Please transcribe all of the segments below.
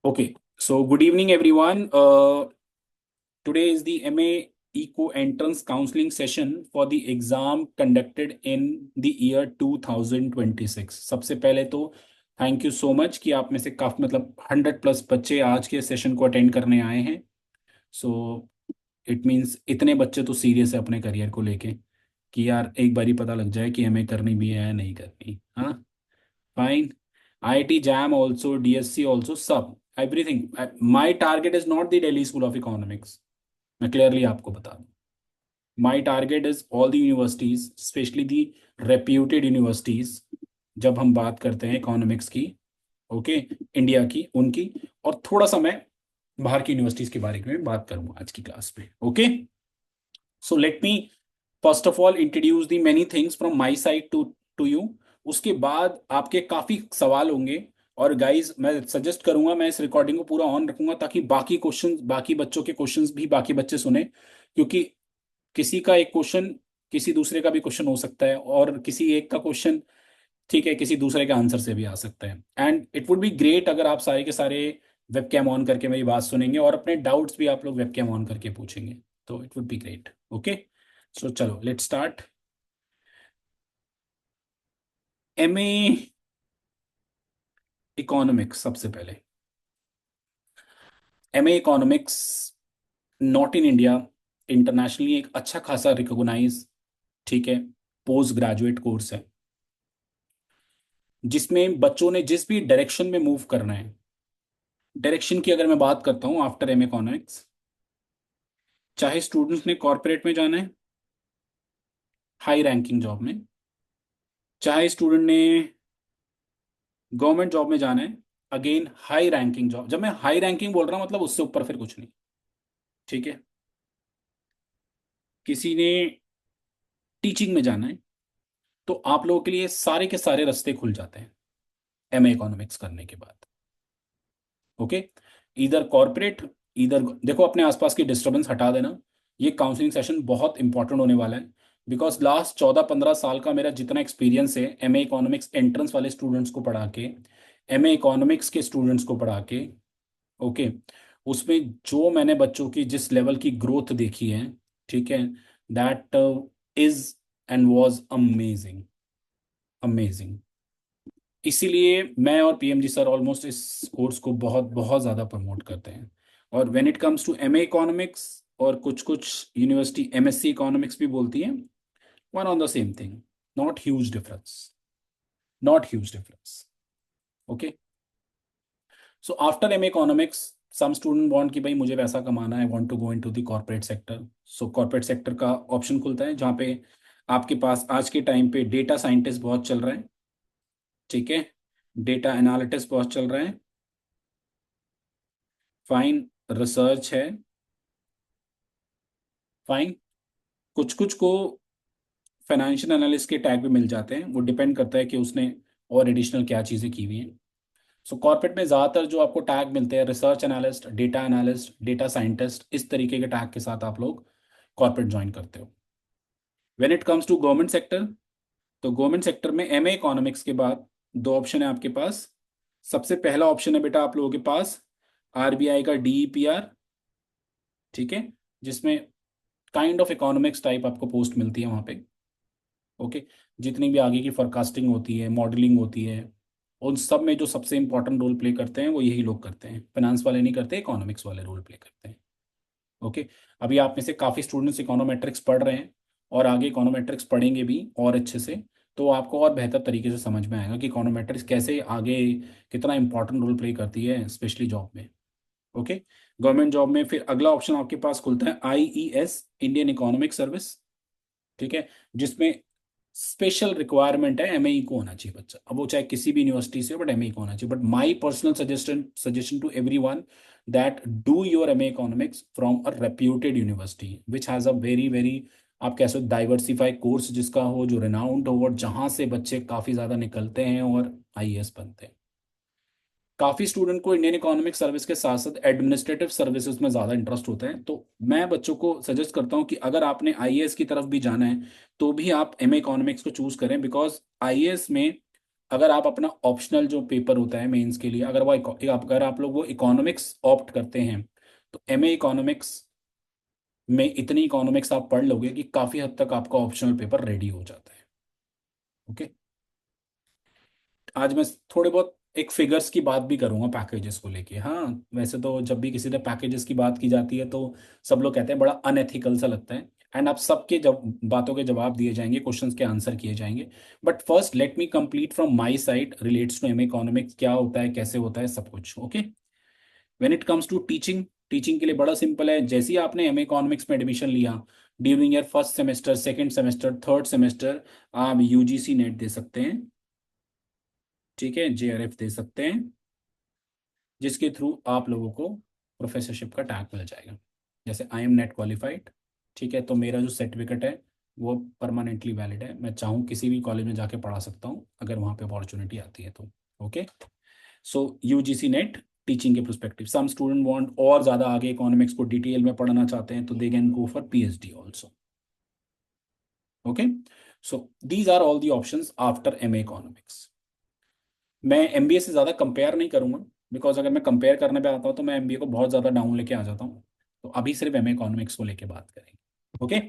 Okay, so good evening, everyone. Today is the MA Eco Entrance Counseling session for the exam conducted in the year 2026. सबसे पहले तो thank you so much कि आप में से काफी 100+ बच्चे आज के सेशन को अटेंड करने आए हैं. सो इट मीन्स इतने बच्चे तो सीरियस है अपने करियर को लेके कि यार एक बार ही पता लग जाए कि हमें करनी भी है या नहीं करनी. हाँ, fine. IIT JAM also, DSC also, सब everything. My target is not the Delhi School of economics. मैं क्लियरली आपको बता दूं, my target is all the universities, specially the reputed universities. जब हम बात करते हैं इकोनॉमिक्स की, ओके, इंडिया की, उनकी, और थोड़ा सा मैं बाहर की यूनिवर्सिटीज के बारे में बात करूंगा आज की क्लास में. Okay, so let me first of all introduce the many things from my side to you. उसके बाद आपके काफी सवाल होंगे. और गाइज, मैं सजेस्ट करूंगा, मैं इस रिकॉर्डिंग को पूरा ऑन रखूंगा ताकि बाकी क्वेश्चन, बाकी बच्चों के क्वेश्चंस भी बाकी बच्चे सुने. क्योंकि किसी का एक क्वेश्चन किसी दूसरे का भी क्वेश्चन हो सकता है, और किसी एक का क्वेश्चन, ठीक है, किसी दूसरे के आंसर से भी आ सकता है. And it would be great अगर आप सारे के सारे वेबकैम ऑन करके मेरी बात सुनेंगे और अपने डाउट्स भी आप लोग वेबकैम ऑन करके पूछेंगे. तो it would be great. Okay, so चलो लेट्स स्टार्ट. MA economics. सबसे पहले MA economics not in India, internationally एक अच्छा खासा रिकॉग्नाइज, ठीक है, पोस्ट ग्रेजुएट कोर्स है जिसमें बच्चों ने जिस भी डायरेक्शन में मूव करना है. डायरेक्शन की अगर मैं बात करता हूं आफ्टर MA इकोनॉमिक्स, चाहे स्टूडेंट्स ने कॉर्पोरेट में जाना है, हाई रैंकिंग जॉब में, चाहे स्टूडेंट ने गवर्नमेंट जॉब में जाना है, अगेन हाई रैंकिंग जॉब. जब मैं हाई रैंकिंग बोल रहा हूं मतलब उससे ऊपर फिर कुछ नहीं, ठीक है. किसी ने टीचिंग में जाना है, तो आप लोगों के लिए सारे के सारे रास्ते खुल जाते हैं MA इकोनॉमिक्स करने के बाद. ओके, इधर कॉर्पोरेट, इधर देखो अपने आसपास की डिस्टरबेंस हटा देना. ये काउंसलिंग सेशन बहुत इंपॉर्टेंट होने वाला है. बिकॉज लास्ट 14-15 साल का मेरा जितना एक्सपीरियंस है MA इकोनॉमिक्स एंट्रेंस वाले स्टूडेंट्स को पढ़ा के, MA इकोनॉमिक्स के स्टूडेंट्स को पढ़ा के, ओके, उसमें जो मैंने बच्चों की जिस लेवल की ग्रोथ देखी है, ठीक है, that is and was amazing, amazing. इसीलिए मैं और PMG सर ऑलमोस्ट इस कोर्स को बहुत बहुत ज़्यादा प्रमोट करते हैं. और when it comes to MA economics, और कुछ कुछ यूनिवर्सिटी MSc इकोनॉमिक्स भी बोलती हैं, one on the same thing. Not huge difference, not huge difference. Okay, so after MA economics, some student want कि भाई मुझे पैसा कमाना है, want to go into the corporate sector. So corporate sector का ऑप्शन खुलता है जहाँ पे आपके पास आज के टाइम पे डेटा साइंटिस्ट बहुत चल रहे हैं, ठीक है, डेटा एनालिटिक्स बहुत चल रहे हैं, फाइन, रिसर्च है, फाइन. कुछ कुछ को फाइनेंशियल एनालिस्ट के टैग भी मिल जाते हैं, वो डिपेंड करता है कि उसने और एडिशनल क्या चीज़ें की हुई हैं. सो कॉर्पोरेट में ज़्यादातर जो आपको टैग मिलते हैं, रिसर्च एनालिस्ट, डेटा साइंटिस्ट, इस तरीके के टैग के साथ आप लोग कॉर्पोरेट ज्वाइन करते हो. When it comes to government sector, तो गवर्नमेंट सेक्टर में MA इकोनॉमिक्स के बाद दो ऑप्शन है आपके पास. सबसे पहला ऑप्शन है बेटा आप लोगों के पास RBI का DEPR, ठीक है, जिसमें काइंड ऑफ इकोनॉमिक्स टाइप आपको पोस्ट मिलती है वहां पे. ओके, जितनी भी आगे की फोरकास्टिंग होती है, मॉडलिंग होती है, उन सब में जो सबसे इंपॉर्टेंट रोल प्ले करते हैं वो यही लोग करते हैं. फाइनेंस वाले नहीं करते, इकोनॉमिक्स वाले रोल प्ले करते हैं. ओके, अभी आप में से काफ़ी स्टूडेंट्स इकोनोमेट्रिक्स पढ़ रहे हैं और आगे इकोनोमेट्रिक्स पढ़ेंगे भी और अच्छे से. तो आपको और बेहतर तरीके से समझ में आएगा कि इकोनोमेट्रिक्स कैसे आगे कितना इंपॉर्टेंट रोल प्ले करती है, स्पेशली जॉब में. ओके, गवर्नमेंट जॉब में फिर अगला ऑप्शन आपके पास खुलता है IES, इंडियन इकोनॉमिक सर्विस, ठीक है, जिसमें स्पेशल रिक्वायरमेंट है MAE को होना चाहिए बच्चा. अब वो चाहे किसी भी यूनिवर्सिटी से हो, बट MAE को होना चाहिए. But my personal suggestion to every one, that do your MA economics from a reputed university which has a very very, आप कह सकते डाइवर्सिफाइड कोर्स जिसका हो, जो रिनाउंड हो, और जहाँ से बच्चे काफ़ी ज़्यादा निकलते हैं और IAS बनते हैं. काफ़ी स्टूडेंट को इंडियन इकोनॉमिक सर्विस के साथ साथ एडमिनिस्ट्रेटिव सर्विसेज में ज़्यादा इंटरेस्ट होता है. तो मैं बच्चों को सजेस्ट करता हूँ कि अगर आपने IAS की तरफ भी जाना है तो भी आप MA इकोनॉमिक्स को चूज करें. बिकॉज IAS में अगर आप अपना ऑप्शनल जो पेपर होता है मेंस के लिए, अगर आप लोग वो इकोनॉमिक्स ऑप्ट करते हैं, तो एमए इकोनॉमिक्स में इतनी इकोनॉमिक्स आप पढ़ लोगे कि काफ़ी हद तक आपका ऑप्शनल पेपर रेडी हो जाता है। ओके। आज मैं थोड़े बहुत एक फिगर्स की बात भी करूंगा पैकेजेस को लेके। हाँ, वैसे तो जब भी किसी ने पैकेजेस की बात की जाती है तो सब लोग कहते हैं बड़ा अनएथिकल सा लगता है, एंड आप सबके जब बातों के जवाब दिए जाएंगे, क्वेश्चंस के आंसर किए जाएंगे। But first let me complete from my side relates to M economics, क्या होता है, कैसे होता है, सब कुछ। Okay. When it comes to teaching, teaching के लिए बड़ा सिंपल है। जैसे ही आपने एम इकोनॉमिक्स में एडमिशन लिया, during year first semester, second semester, third semester, आप यूजीसी नेट दे सकते हैं। ठीक है, जेआरएफ दे सकते हैं, जिसके थ्रू आप लोगों को प्रोफेसरशिप का टैग मिल जाएगा। जैसे आई एम नेट क्वालिफाइड, ठीक है, तो मेरा जो सर्टिफिकेट है वो परमानेंटली वैलिड है, मैं चाहूँ किसी भी कॉलेज में जाके पढ़ा सकता हूँ अगर वहाँ पे अपॉर्चुनिटी आती है तो। ओके। सो यूजीसी नेट टीचिंग के प्रोस्पेक्टिव, सम स्टूडेंट वांट और ज़्यादा आगे इकोनॉमिक्स को डिटेल में पढ़ना चाहते हैं तो they can go for PhD also. Okay. So these are all the options after MA economics. मैं एमबीए से ज़्यादा कंपेयर नहीं करूंगा, बिकॉज अगर मैं कंपेयर करने पे आता हूँ तो मैं एमबीए को बहुत ज़्यादा डाउन लेके आ जाता हूँ। तो अभी सिर्फ एमए इकोनॉमिक्स को लेके बात करेंगे। Okay.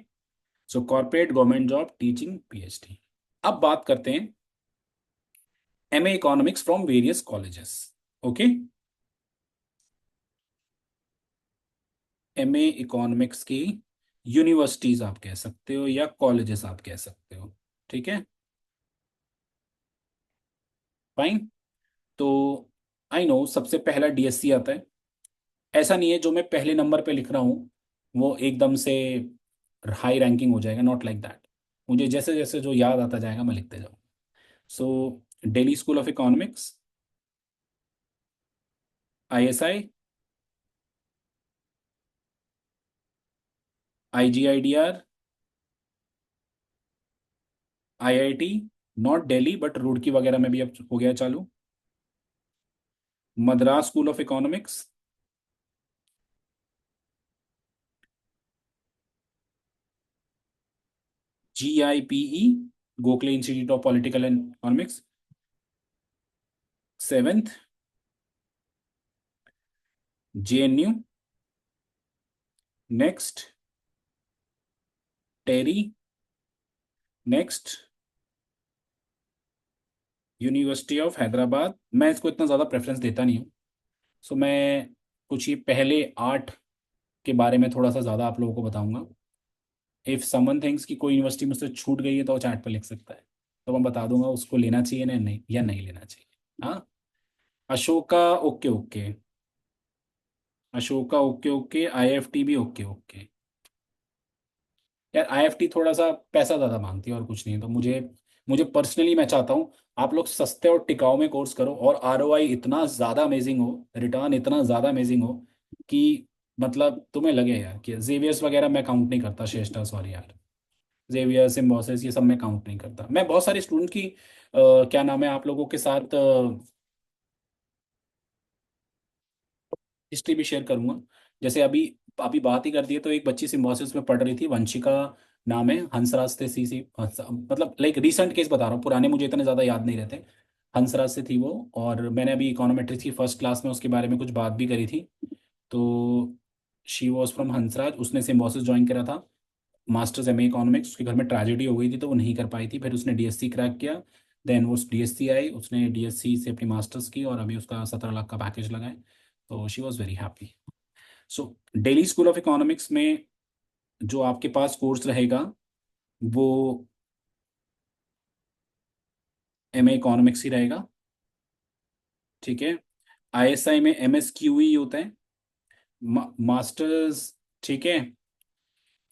So corporate, government job, teaching, PhD. अब बात करते हैं MA economics from various colleges. Okay. MA economics की यूनिवर्सिटीज आप कह सकते हो या कॉलेजेस आप कह सकते हो। ठीक है, फाइन। तो आई नो सबसे पहला डीएससी आता है। ऐसा नहीं है जो मैं पहले नंबर पे लिख रहा हूँ वो एकदम से हाई रैंकिंग हो जाएगा, नॉट लाइक दैट। मुझे जैसे जैसे जो याद आता जाएगा मैं लिखते जाऊँ। So Delhi School of Economics, ISI, IGIDR, IIT, not Delhi but Roorkee वगैरह में भी अब हो गया चालू, Madras School of Economics, GIPE, Gokhale Institute of Political and Economics, seventh JNU, next TERI, next University of Hyderabad. मैं इसको इतना ज़्यादा प्रेफरेंस देता नहीं हूँ। सो मैं कुछ ये पहले 8 के बारे में थोड़ा सा ज़्यादा आप लोगों को बताऊंगा। इफ़ समवन थिंक्स कि कोई यूनिवर्सिटी मुझसे छूट गई है तो वो चैट पर लिख सकता है, तो मैं बता दूंगा उसको लेना चाहिए या नहीं लेना चाहिए। हाँ। Ashoka, okay okay. Ashoka okay okay, IFT भी ओके ओके। यार आईएफटी थोड़ा सा पैसा ज़्यादा मांगती है और कुछ नहीं, तो मुझे मुझे पर्सनली मैं चाहता हूँ आप लोग सस्ते और टिकाऊ में कोर्स करो और आरओआई इतना ज़्यादा अमेजिंग हो, रिटर्न इतना ज़्यादा अमेजिंग हो कि मतलब तुम्हें लगे यार कि जेवियर्स वगैरह मैं काउंट नहीं करता, श्रेष्ठा सॉरी यार, जेवियर सिम्बोसिस ये सब मैं काउंट नहीं करता। मैं बहुत सारे स्टूडेंट की क्या नाम है आप लोगों के साथ हिस्ट्री भी शेयर करूंगा। जैसे अभी अभी बात ही कर दी है तो एक बच्ची सिम्बोसिस में पढ़ रही थी, वंशिका नाम है, हंसराज से मतलब लाइक रीसेंट केस बता रहा हूँ, पुराने मुझे इतने ज़्यादा याद नहीं रहते। हंसराज से थी वो, और मैंने अभी इकोनोमेट्रिक्स की फर्स्ट क्लास में उसके बारे में कुछ बात भी करी थी। तो शी वॉज फ्रॉम हंसराज, उसने सिम्बोसिस ज्वाइन करा था, मास्टर्स एमए इकोनॉमिक्स। उसके घर में ट्रेजेडी हो गई थी तो वो नहीं कर पाई थी, फिर उसने डीएससी क्रैक किया। देन वो डीएससी आई, उसने डीएससी से अपनी मास्टर्स की और अभी उसका 17 लाख का पैकेज लगा है। तो she was very happy. So Delhi School of economics में जो आपके पास कोर्स रहेगा वो एमए इकोनॉमिक्स ही रहेगा। ठीक है। आईएसआई में एमएस क्यूई होता है, मास्टर्स। ठीक है,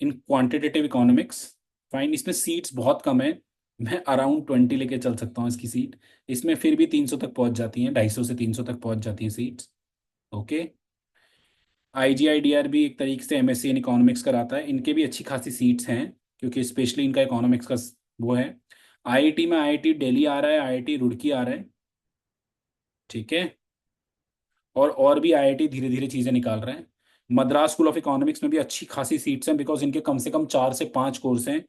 इन क्वांटिटेटिव इकोनॉमिक्स। फाइन, इसमें सीट्स बहुत कम है, मैं अराउंड 20 लेके चल सकता हूँ इसकी सीट। इसमें फिर भी 300 तक पहुंच जाती हैं, 250 से 300 तक पहुंच जाती हैं सीट्स। ओके। आईजीआईडीआर भी एक तरीके से एमएससी इन इकोनॉमिक्स कराता है, इनके भी अच्छी खासी सीट्स हैं क्योंकि स्पेशली इनका इकोनॉमिक्स का वो है। आईआईटी में आईआईटी दिल्ली आ रहा है, आईआईटी रुड़की आ रहा है। ठीक है। और भी आईआईटी धीरे धीरे चीज़ें निकाल रहे हैं। मद्रास स्कूल ऑफ इकोनॉमिक्स में भी अच्छी खासी सीट्स हैं बिकॉज इनके कम से कम 4 से 5 कोर्स हैं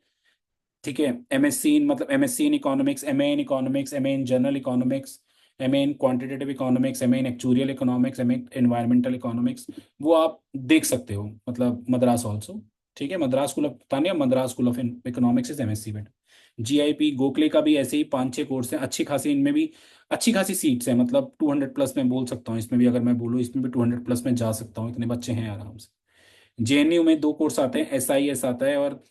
ठीक है। एमएससी इन मतलब MSc in economics, MA in economics, MA in general economics, MA in quantitative economics, MA in actuarial economics, MA environmental economics, वो आप देख सकते हो, मतलब मद्रास ऑल्सो। ठीक है, Madras School of Tania, Madras School of economics is MSc में। जीआईपी गोखले का भी ऐसे ही 5-6 कोर्स हैं, अच्छी खासी, इनमें भी अच्छी खासी सीट्स हैं, मतलब 200+ में बोल सकता हूँ, इसमें भी अगर मैं बोलूँ इसमें भी 200+ में जा सकता हूँ, इतने बच्चे हैं आराम से। जेएनयू में 2 कोर्स आते हैं, एसआईएस आता है और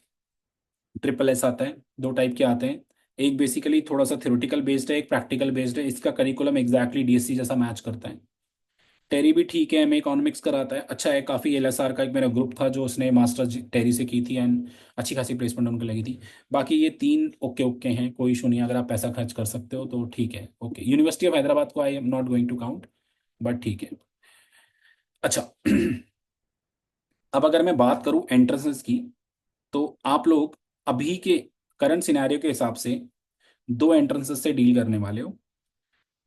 ट्रिपल एस आता है, 2 टाइप के आते हैं। एक बेसिकली थोड़ा सा थ्योरेटिकल बेस्ड है, एक प्रैक्टिकल बेस्ड है, इसका करिकुलम एग्जैक्टली डीएससी जैसा मैच करता है। टेरी भी ठीक है, एमए इकोनॉमिक्स कराता है, अच्छा है काफ़ी। एलएसआर का एक मेरा ग्रुप था जो उसने मास्टर्स टेरी से की थी, एंड अच्छी खासी प्लेसमेंट उनको लगी थी। बाकी ये 3 ओके ओके हैं, कोई इशू नहीं है, अगर आप पैसा खर्च कर सकते हो तो ठीक है, ओके। यूनिवर्सिटी ऑफ हैदराबाद को I am not going to count, but ठीक है। अच्छा अब अगर मैं बात करूं एंट्रेंसेस की, तो आप लोग अभी के करंट सिनेरियो के हिसाब से 2 एंट्रेंसेस से डील करने वाले हो।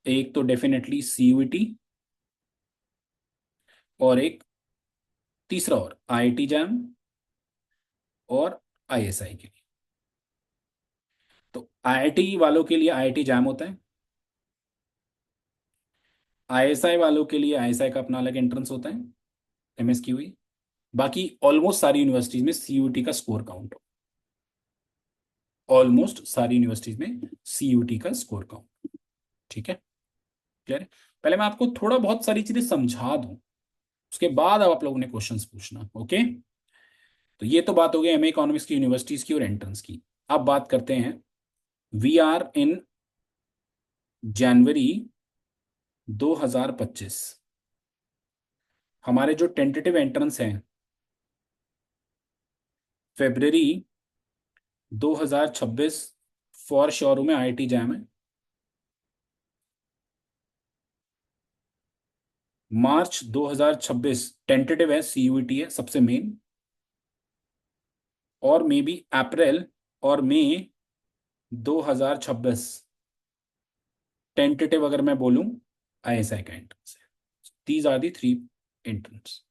एक तो डेफिनेटली सीयूईटी, और एक तीसरा और आईआईटी जैम और आईएसआई के लिए। तो आईआईटी वालों के लिए आईआईटी जैम होता है, आईएसआई वालों के लिए आईएसआई का अपना अलग एंट्रेंस होता है, एमएसक्यूई। बाकी ऑलमोस्ट सारी यूनिवर्सिटीज में सीयूटी का स्कोर काउंट हो, ऑलमोस्ट सारी यूनिवर्सिटीज में सीयूटी का स्कोर काउंट। ठीक है, क्लियर है। पहले मैं आपको थोड़ा बहुत सारी चीजें समझा दूं, उसके बाद अब आप लोगों ने क्वेश्चंस पूछना, ओके। तो ये तो बात हो गई एमए इकोनॉमिक्स की यूनिवर्सिटीज की और एंट्रेंस की। अब बात करते हैं, वी आर इन जनवरी 2025। हमारे जो टेंटेटिव एंट्रेंस हैं फेब्रवरी 2026 फॉर श्योर में आईआईटी जैम है। मार्च 2026 टेंटेटिव है, सीयूईटी है सबसे मेन, और मे बी अप्रैल और मई 2026 टेंटेटिव अगर मैं बोलूं आईएसआई का एंट्रेंस है। These are the 3 entrance.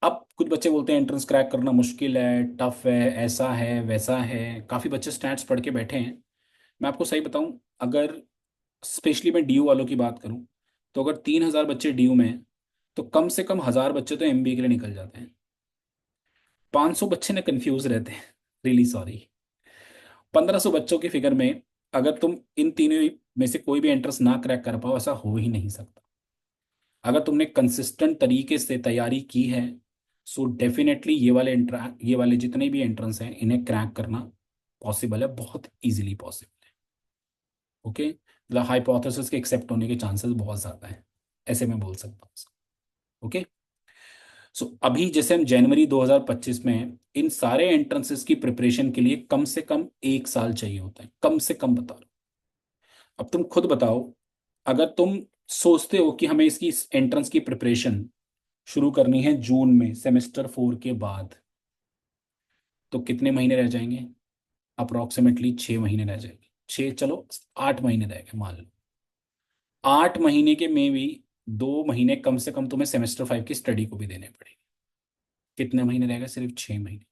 अब कुछ बच्चे बोलते हैं एंट्रेंस क्रैक करना मुश्किल है, टफ है, ऐसा है वैसा है, काफी बच्चे स्टैट्स पढ़ के बैठे हैं। मैं आपको सही बताऊं, अगर स्पेशली मैं डीयू वालों की बात करूं, तो अगर 3,000 बच्चे डीयू में हैं, तो कम से कम 1,000 बच्चे तो एमबीए के लिए निकल जाते हैं। 500 बच्चे ना कंफ्यूज रहते हैं, रियली सॉरी। 1,500 बच्चों की फिगर में अगर तुम इन तीनों में से कोई भी एंट्रेंस ना क्रैक कर पाओ, ऐसा हो ही नहीं सकता। अगर तुमने कंसिस्टेंट तरीके से तैयारी की है, सो डेफिनेटली ये वाले जितने भी एंट्रेंस हैं इन्हें क्रैक करना पॉसिबल है, बहुत इजीली पॉसिबल है, ओके। मतलब हाइपोथेसिस के एक्सेप्ट होने के चांसेस बहुत ज्यादा है, ऐसे मैं बोल सकता हूँ, ओके। सो अभी जैसे हम जनवरी 2025 में हैं, इन सारे एंट्रेंसेस की प्रिपरेशन के लिए कम से कम 1 साल चाहिए होता है, कम से कम, बता रहा हूं। अब तुम खुद बताओ, अगर तुम सोचते हो कि हमें इसकी एंट्रेंस की प्रिपरेशन शुरू करनी है जून में सेमेस्टर 4 के बाद, तो कितने महीने रह जाएंगे? अप्रोक्सीमेटली 6 महीने रह जाएंगे, 6 चलो 8 महीने रह गए मान लो। 8 महीने के में भी 2 महीने कम से कम तुम्हें सेमेस्टर 5 की स्टडी को भी देने पड़ेंगे। कितने महीने रह गए? सिर्फ 6 महीने।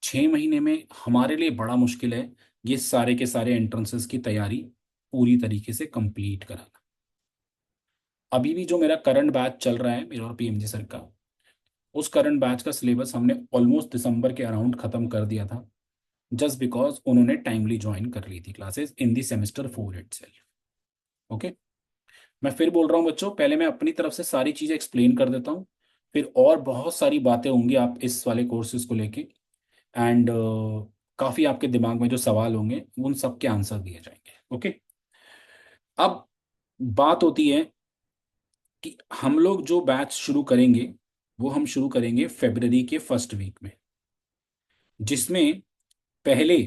6 महीने में हमारे लिए बड़ा मुश्किल है ये सारे के सारे एंट्रेंसेस की तैयारी पूरी तरीके से कंप्लीट कराना। अभी भी जो मेरा करंट बैच चल रहा है, मेरा और पीएमजी सर का, उस करंट बैच का सिलेबस हमने ऑलमोस्ट दिसंबर के अराउंड खत्म कर दिया था, जस्ट बिकॉज उन्होंने टाइमली ज्वाइन कर ली थी classes in the semester 4 itself, okay. मैं फिर बोल रहा हूँ बच्चों, पहले मैं अपनी तरफ से सारी चीज़ें एक्सप्लेन कर देता हूँ, फिर और बहुत सारी बातें होंगी आप इस वाले कोर्सेज को लेके, एंड काफ़ी आपके दिमाग में जो सवाल होंगे उन सब के आंसर दिए जाएंगे, ओके। अब बात होती है कि हम लोग जो बैच शुरू करेंगे वो हम शुरू करेंगे फरवरी के फर्स्ट वीक में, जिसमें पहले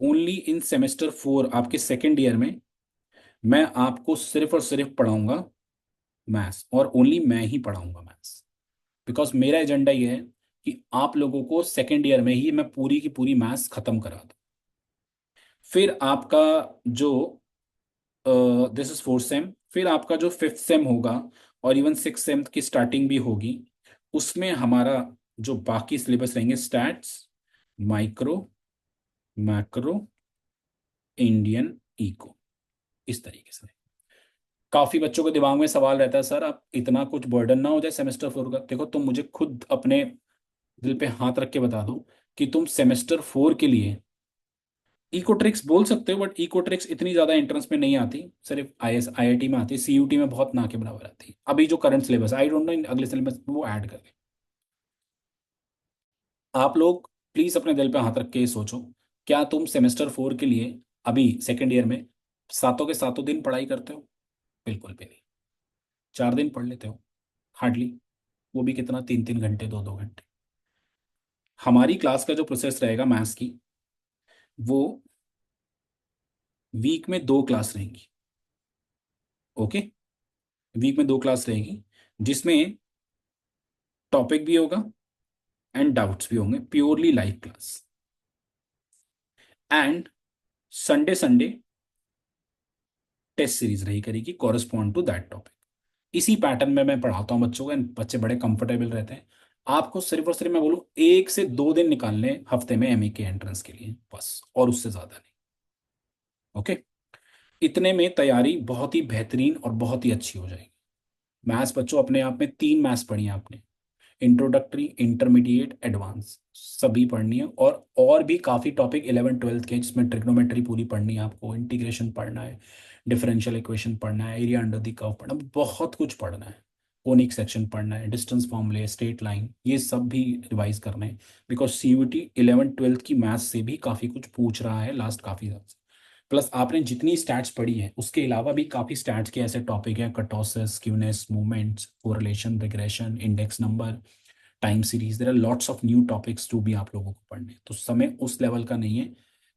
ओनली इन सेमेस्टर 4 आपके सेकेंड ईयर में मैं आपको सिर्फ और सिर्फ पढ़ाऊंगा मैथ्स, और ओनली मैं ही पढ़ाऊंगा मैथ्स, बिकॉज मेरा एजेंडा ये है कि आप लोगों को सेकेंड ईयर में ही मैं पूरी की पूरी मैथ्स खत्म करा दूं। फिर आपका जो दिस इज फोर्थ सेम, फिर आपका जो फिफ्थ सेम होगा और इवन सिक्स सेम की स्टार्टिंग भी होगी, उसमें हमारा जो बाकी सिलेबस रहेंगे stats, micro, macro, Indian, eco, इस तरीके से। काफी बच्चों के दिमाग में सवाल रहता है, सर आप इतना कुछ बर्डन ना हो जाए सेमेस्टर 4 का। देखो तुम मुझे खुद अपने दिल पे हाथ रख के बता दो कि तुम सेमेस्टर 4 के लिए इको ट्रिक्स बोल सकते हो, बट इको ट्रिक्स इतनी ज्यादा एंट्रेंस में नहीं आती, सिर्फ IIT में आती है, CUT में बहुत ना के बराबर आती है। अभी जो current syllabus, I don't know अगले सिलेबस वो ऐड कर। आप लोग प्लीज अपने दिल पे हाथ रख के ये सोचो, क्या तुम सेमेस्टर 4 के लिए अभी सेकेंड ईयर में सातों के सातों दिन पढ़ाई करते हो? बिल्कुल भी नहीं। 4 दिन पढ़ लेते हो हार्डली, वो भी कितना, 3-3 घंटे, 2-2 घंटे। हमारी क्लास का जो प्रोसेस रहेगा मैथ्स की, वो वीक में 2 क्लास रहेंगी। ओके, वीक में 2 क्लास रहेगी, जिसमें टॉपिक भी होगा एंड डाउट्स भी होंगे, purely live class. And Sunday Sunday test series रही करेगी कॉरेस्पॉन्ड टू दैट टॉपिक। इसी पैटर्न में मैं पढ़ाता हूँ बच्चों को and बच्चे बड़े कंफर्टेबल रहते हैं। आपको सिर्फ और सिर्फ मैं बोलूँ 1 से 2 दिन निकालने हफ्ते में MA के एंट्रेंस के लिए बस, और उससे ज्यादा नहीं। ओके, इतने में तैयारी बहुत ही बेहतरीन और बहुत ही अच्छी हो जाएगी। मैथ्स बच्चों अपने आप में 3 मैथ्स पढ़ी है आपने, इंट्रोडक्टरी, इंटरमीडिएट, एडवांस, सभी पढ़नी है। और भी काफ़ी टॉपिक 11th 12th के, जिसमें ट्रिग्नोमेट्री पूरी पढ़नी है आपको, इंटीग्रेशन पढ़ना है, डिफरेंशियल इक्वेशन पढ़ना है, एरिया अंडर द कर्व पढ़ना है, बहुत कुछ पढ़ना है। कोनिक सेक्शन पढ़ना है, डिस्टेंस फॉर्मूले, स्ट्रेट लाइन, ये सब भी रिवाइज करना है। बिकॉज CUT 11th 12th की मैथ्स से भी काफ़ी कुछ पूछ रहा है लास्ट काफ़ी साल से। प्लस आपने जितनी स्टैट्स पढ़ी है उसके अलावा भी काफ़ी स्टैट्स के ऐसे टॉपिक हैं, kurtosis, skewness, movements, correlation, regression, index number, time series, there are lots of new topics to भी आप लोगों को पढ़ने हैं। तो समय उस लेवल का नहीं है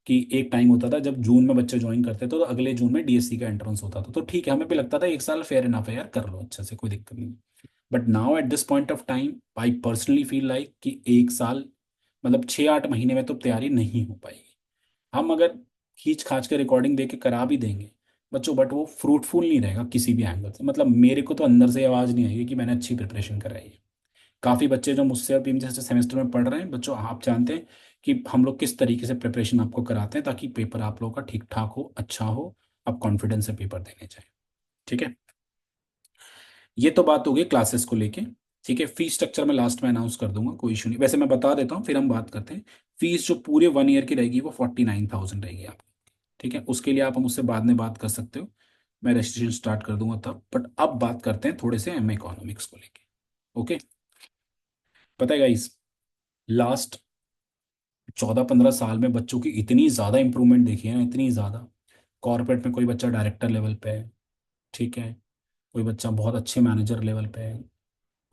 कि एक टाइम होता था जब जून में बच्चे ज्वाइन करते थे तो अगले जून में DSC का एंट्रेंस होता था, तो ठीक है, हमें भी लगता था 1 साल फेयर इनफ है यार, कर लो अच्छे से, कोई दिक्कत नहीं। But now at this point of time I personally feel like कि 1 साल मतलब 6-8 महीने में तो तैयारी नहीं हो पाएगी। हम अगर खींच खाच के रिकॉर्डिंग दे के करा भी देंगे बच्चों, बट वो फ्रूटफुल नहीं रहेगा किसी भी एंगल से। मतलब मेरे को तो अंदर से आवाज़ नहीं आएगी कि मैंने अच्छी प्रिपरेशन कराई है। काफ़ी बच्चे जो मुझसे अभी जैसे सेमेस्टर में पढ़ रहे हैं बच्चों, आप जानते हैं कि हम लोग किस तरीके से प्रिपरेशन आपको कराते हैं ताकि पेपर आप लोगों का ठीक ठाक हो, अच्छा हो, आप कॉन्फिडेंस से पेपर देने जाए। ठीक है, ये तो बात हो गई क्लासेस को लेके। ठीक है, फीस स्ट्रक्चर में लास्ट में अनाउंस कर दूंगा, कोई इशू नहीं, वैसे मैं बता देता हूँ फिर हम बात करते हैं। फीस जो पूरे 1 ईयर की रहेगी वो 49,000 रहेगी आप। ठीक है, उसके लिए आप मुझसे बाद में बात कर सकते हो, मैं रजिस्ट्रेशन स्टार्ट कर दूंगा तब। बट अब बात करते हैं थोड़े से MA इकोनॉमिक्स को लेके। ओके, पता है गाइस, लास्ट 14-15 साल में बच्चों की इतनी ज़्यादा इंप्रूवमेंट देखी है ना, इतनी ज़्यादा। कॉर्पोरेट में कोई बच्चा डायरेक्टर लेवल पे है, ठीक है, कोई बच्चा बहुत अच्छे मैनेजर लेवल पे है,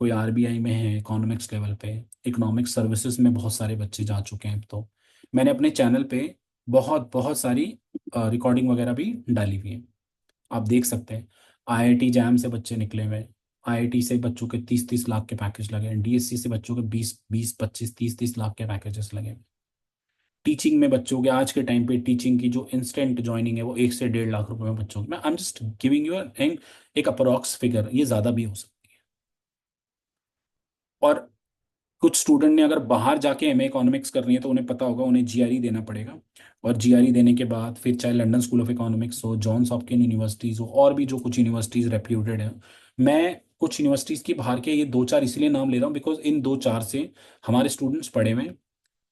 कोई RBI में है इकोनॉमिक्स लेवल पे, इकोनॉमिक सर्विसेज में बहुत सारे बच्चे जा चुके हैं। तो मैंने अपने चैनल पे बहुत बहुत सारी रिकॉर्डिंग वगैरह भी डाली हुई है, आप देख सकते हैं। IIT जैम से बच्चे निकले हुए, IIT से बच्चों के 30-30 लाख के पैकेज लगे हैं, DSC से बच्चों के 20-20-25-30-30 लाख के पैकेजेस लगे हैं। टीचिंग में बच्चों के आज के टाइम पे टीचिंग की जो इंस्टेंट ज्वाइनिंग है वो 1 से 1.5 लाख रुपए में बच्चों की, मैं आई एम जस्ट गिविंग यू एक अप्रोक्स फिगर, ये ज़्यादा भी हो सकती है। और कुछ स्टूडेंट ने अगर बाहर जाके MA इकोनॉमिक्स करनी है तो उन्हें पता होगा उन्हें GRE देना पड़ेगा। और GRE देने के बाद फिर चाहे लंदन स्कूल ऑफ इकोनॉमिक्स हो, जॉन्स हॉपकिन यूनिवर्सिटीज़ हो, और भी जो कुछ यूनिवर्सिटीज़ रेप्यूटेड है। मैं कुछ यूनिवर्सिटीज़ की बाहर के ये 2-4 इसलिए नाम ले रहा हूँ बिकॉज इन 2-4 से हमारे स्टूडेंट्स पढ़े हुए हैं